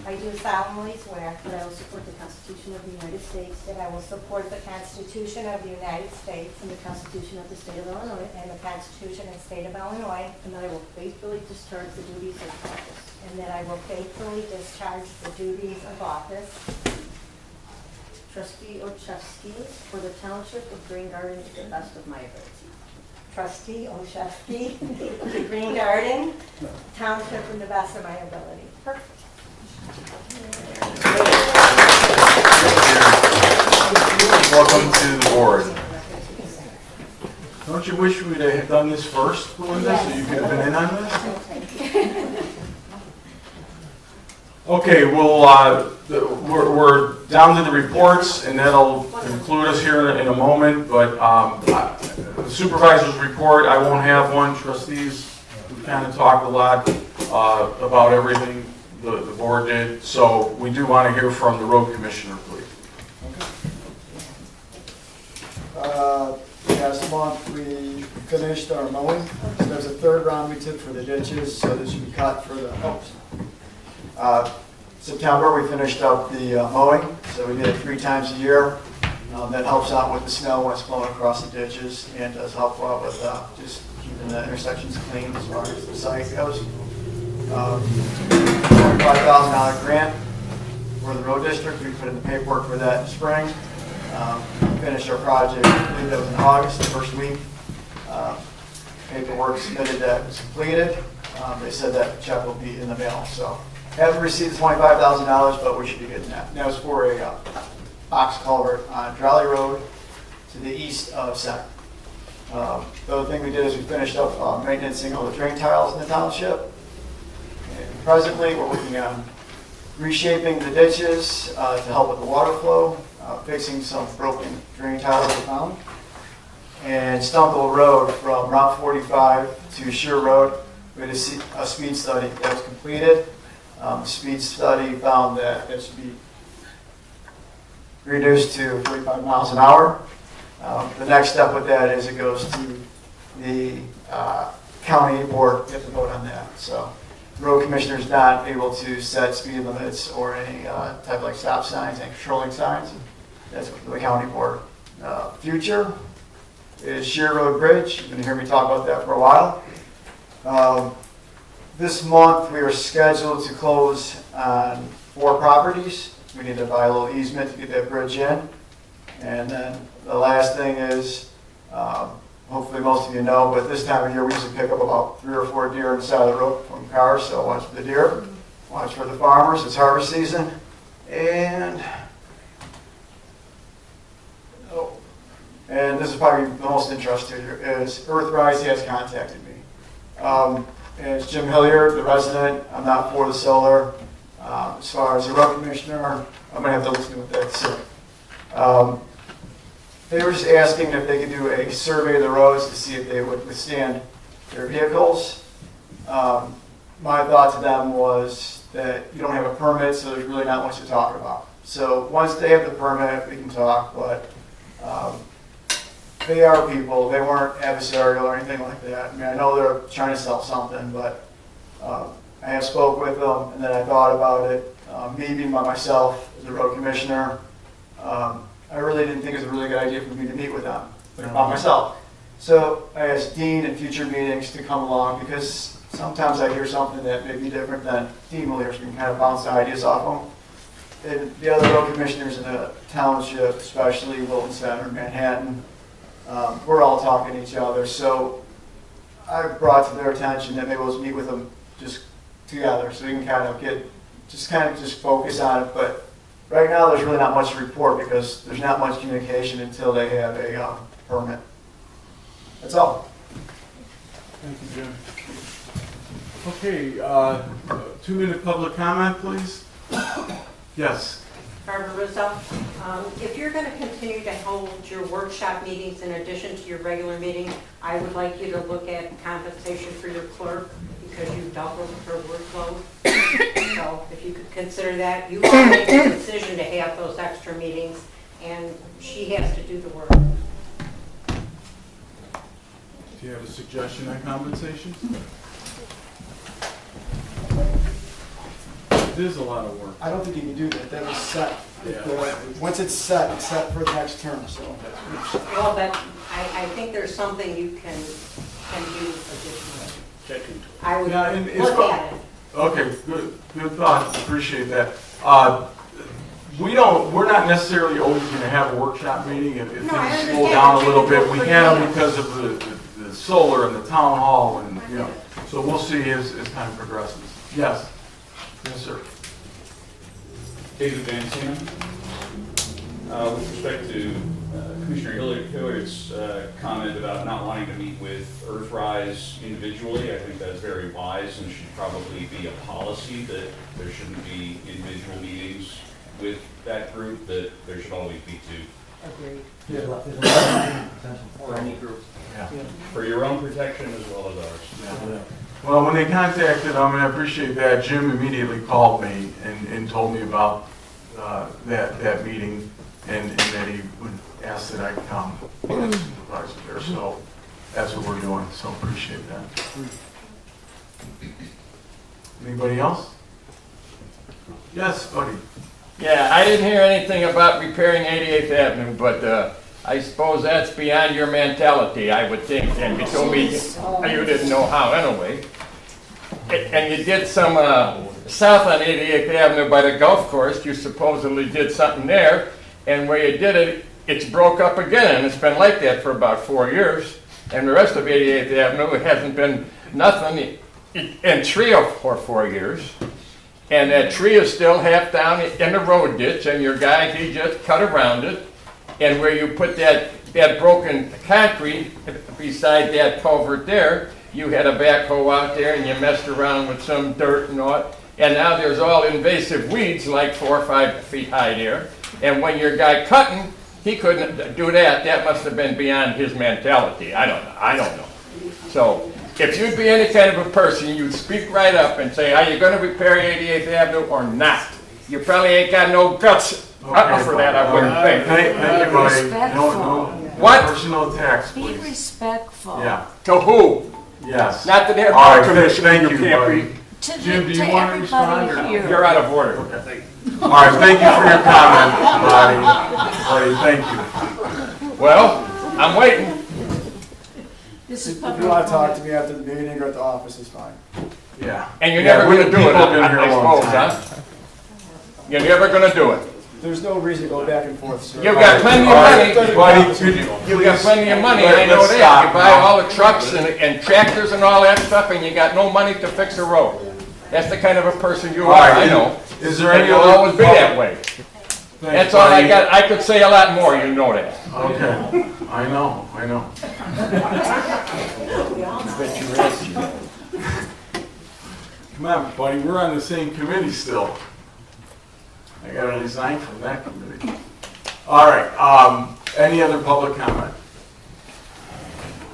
I do solemnly swear that I will support the Constitution of the United States, that I will support the Constitution of the United States and the Constitution of the State of Illinois and the Constitution and State of Illinois, and that I will faithfully discharge the duties of office, and that I will faithfully discharge the duties of office. Trustee Olszewski for the Township of Green Garden to the best of my ability. Trustee Olszewski of the Green Garden Township to the best of my ability. Perfect. Welcome to the board. Don't you wish we'd have done this first, Belinda, so you could have been in on this? Okay, well, we're down to the reports, and that'll conclude us here in a moment, but the supervisor's report, I won't have one. Trustees, we kind of talked a lot about everything the board did, so we do want to hear from the road commissioner, please. Last month, we finished our mowing. So there's a 3rd round we took for the ditches, so this should be cut for the September, we finished up the mowing, so we did it 3 times a year. That helps out with the snow when it's flowing across the ditches and does help out with just keeping the intersections clean as far as the site goes. $25,000 grant for the road district. We put in the paperwork for that in spring. Finished our project, I believe that was in August, the first week. Paperwork submitted that was completed. They said that check will be in the mail. So haven't received the $25,000, but we should be getting that. And that was for a box culvert on Trolley Road to the east of Center. The other thing we did is we finished up maintaining all the drain tiles in the township. And presently, we're working on reshaping the ditches to help with the water flow, fixing some broken drain tiles we found. And Stumble Road from Route 45 to Shear Road, we had a speed study that was completed. The speed study found that it should be reduced to 45 miles an hour. The next step with that is it goes to the county board to vote on that. So the road commissioner is not able to set speed limits or any type of like stop signs and controlling signs. That's the county board. Future is Shear Road Bridge. You're going to hear me talk about that for a while. This month we are scheduled to close on 4 properties. We need to buy a little easement to get that bridge in. And then the last thing is, hopefully most of you know, but this time of year we usually pick up about 3 or 4 deer on the side of the road from cars. So watch for the deer, watch for the farmers. It's harvest season. And this is probably the most interesting here, is Earthrise has contacted me. And it's Jim Hilliard, the resident. I'm not for the solar. As far as the road commissioner, I'm going to have to listen to what they say. They were just asking if they could do a survey of the roads to see if they would withstand their vehicles. My thought to them was that you don't have a permit, so there's really not much to talk about. So once they have the permit, we can talk, but they are people. They weren't adversarial or anything like that. I mean, I know they're trying to sell something, but I have spoke with them, and then I thought about it. Me being by myself as a road commissioner, I really didn't think it was a really good idea for me to meet with them, but by myself. So I asked Dean in future meetings to come along, because sometimes I hear something that may be different than Dean will hear, so we can kind of bounce the ideas off them. And the other road commissioners in the township, especially Wilton Center, Manhattan, we're all talking to each other. So I brought to their attention that maybe we'll meet with them just together, so we can kind of just focus on it. But right now, there's really not much to report, because there's not much communication until they have a permit. That's all. Thank you, Jim. Okay, 2-minute public comment, please. Yes. Barbara Rizzo, if you're going to continue to hold your workshop meetings in addition to your regular meetings, I would like you to look at compensation for your clerk, because you've doubled her workload. So if you could consider that, you all make the decision to have those extra meetings, and she has to do the work. Do you have a suggestion on compensation? It is a lot of work. I don't think you can do that. That was set. Yeah. Once it's set for the next term, so. Well, but I think there's something you can do additionally. Check into it. I would Yeah, and it's look at it. Okay, good thought. Appreciate that. We're not necessarily always going to have a workshop meeting if things slow down a little bit. We had them because of the solar and the town hall, and so we'll see as time progresses. Yes. Yes, sir. David Van Siemen. With respect to Commissioner Hilliard's comment about not wanting to meet with Earthrise individually, I think that is very wise and should probably be a policy that there shouldn't be individual meetings with that group, that there should always be two. Agreed. There's a lot of potential For any group. Yeah. For your own protection as well as ours. Yeah. Well, when they contacted, I appreciate that, Jim immediately called me and told me about that meeting, and that he would ask that I come as supervisor there. So that's what we're doing, so appreciate that. Anybody else? Yes, buddy. Yeah, I didn't hear anything about repairing 88th Avenue, but I suppose that's beyond your mentality, I would think. And you told me you didn't know how anyway. And you did some south on 88th Avenue by the golf course. You supposedly did something there. And where you did it, it's broke up again. And it's been like that for about 4 years. And the rest of 88th Avenue, it hasn't been nothing in 3 or 4 years. And that tree is still half down in the road ditch, and your guy, he just cut around it. And where you put that broken concrete beside that culvert there, you had a backhoe out there and you messed around with some dirt and all. And now there's all invasive weeds like 4 or 5 feet high there. And when your guy cutting, he couldn't do that. That must have been beyond his mentality. I don't know. So if you'd be any kind of a person, you'd speak right up and say, are you going to repair 88th Avenue or not? You probably ain't got no guts for that, I wouldn't think. Thank you, buddy. No what? Personal attacks, Be please. respectful. Yeah. To who? Yes. Not to their All right, commission. thank you, can't buddy. be. Jim, do you want to respond? Or no? You're out of order. Okay. All right, thank you for your comment, buddy. Thank you. Well, I'm waiting. This is If you want to talk to me after the meeting or at the office, it's fine. Yeah. And you're never going to do it, I suppose, huh? You're never going to do it. There's no reason to go back and forth, sir. You've got plenty of money. Buddy, You've got plenty of money, I know that. You buy all the trucks and tractors and all that stuff, and you got no money to fix a road. That's the kind of a person you are, I know. Is there And any you'll other always be that way. That's all I got. I could say a lot more, you know that. Okay. I know. Come on, buddy, we're on the same committee still. I gotta resign from that committee. All right, Any other public comment?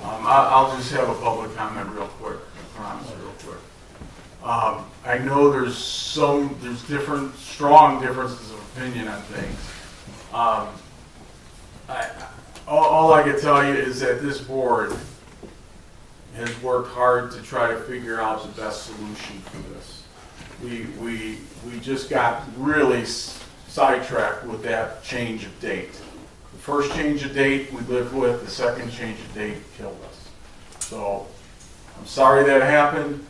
I'll just have a public comment real quick, I promise, real quick. I know there's strong differences of opinion on things. All I can tell you is that this board has worked hard to try to figure out the best solution for this. We just got really sidetracked with that change of date. The first change of date we lived with, the second change of date killed us. So I'm sorry that happened.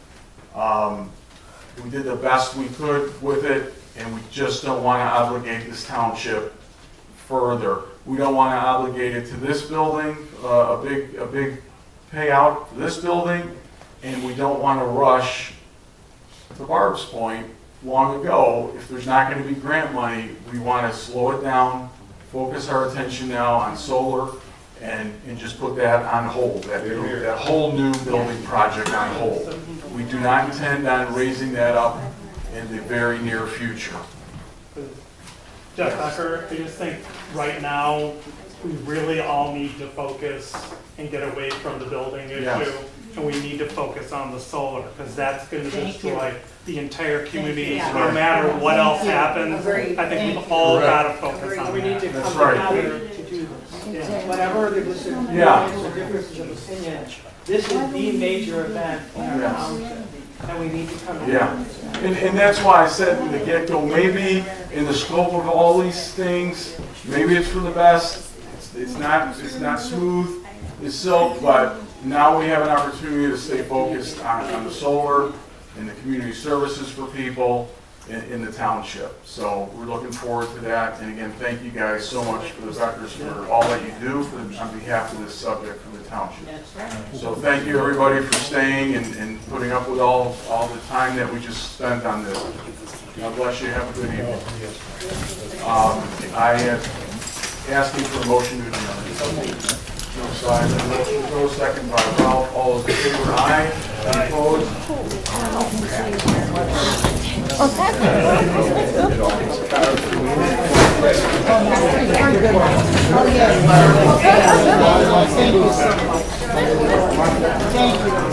We did the best we could with it, and we just don't want to obligate this township further. We don't want to obligate it to this building, a big payout for this building, and we don't want to rush, to Barb's point, long ago, if there's not going to be grant money, we want to slow it down, focus our attention now on solar, and just put that on hold, that whole new building project on hold. We do not intend on raising that up in the very near future. Jeff Becker, I just think right now, we really all need to focus and get away from the building issue. Yes. And we need to focus on the solar, because that's gonna Thank you. destroy the entire community, Thank you. no matter what else happens. Agreed. I think Thank we've all you. gotta focus on We need to that. That's come right. together to do this. Whatever the differences of opinion, this is the major event in our Yes. township, and we need to come Yeah, together. and that's why I said from the get-go, maybe in the scope of all these things, maybe it's for the best. It's not smooth as silk, but now we have an opportunity to stay focused on the solar and the community services for people in the township. So we're looking forward to that. And again, thank you guys so much for the Beckers for all that you do on behalf of this subject for the township. That's right. So thank you, everybody, for staying and putting up with all the time that we just spent on this. God bless you. Have a good evening. I am asking for a motion to adjourn. So I have a motion to go, second by Ralph. All those in favor, aye. Any opposed? Thank you so much. Thank you.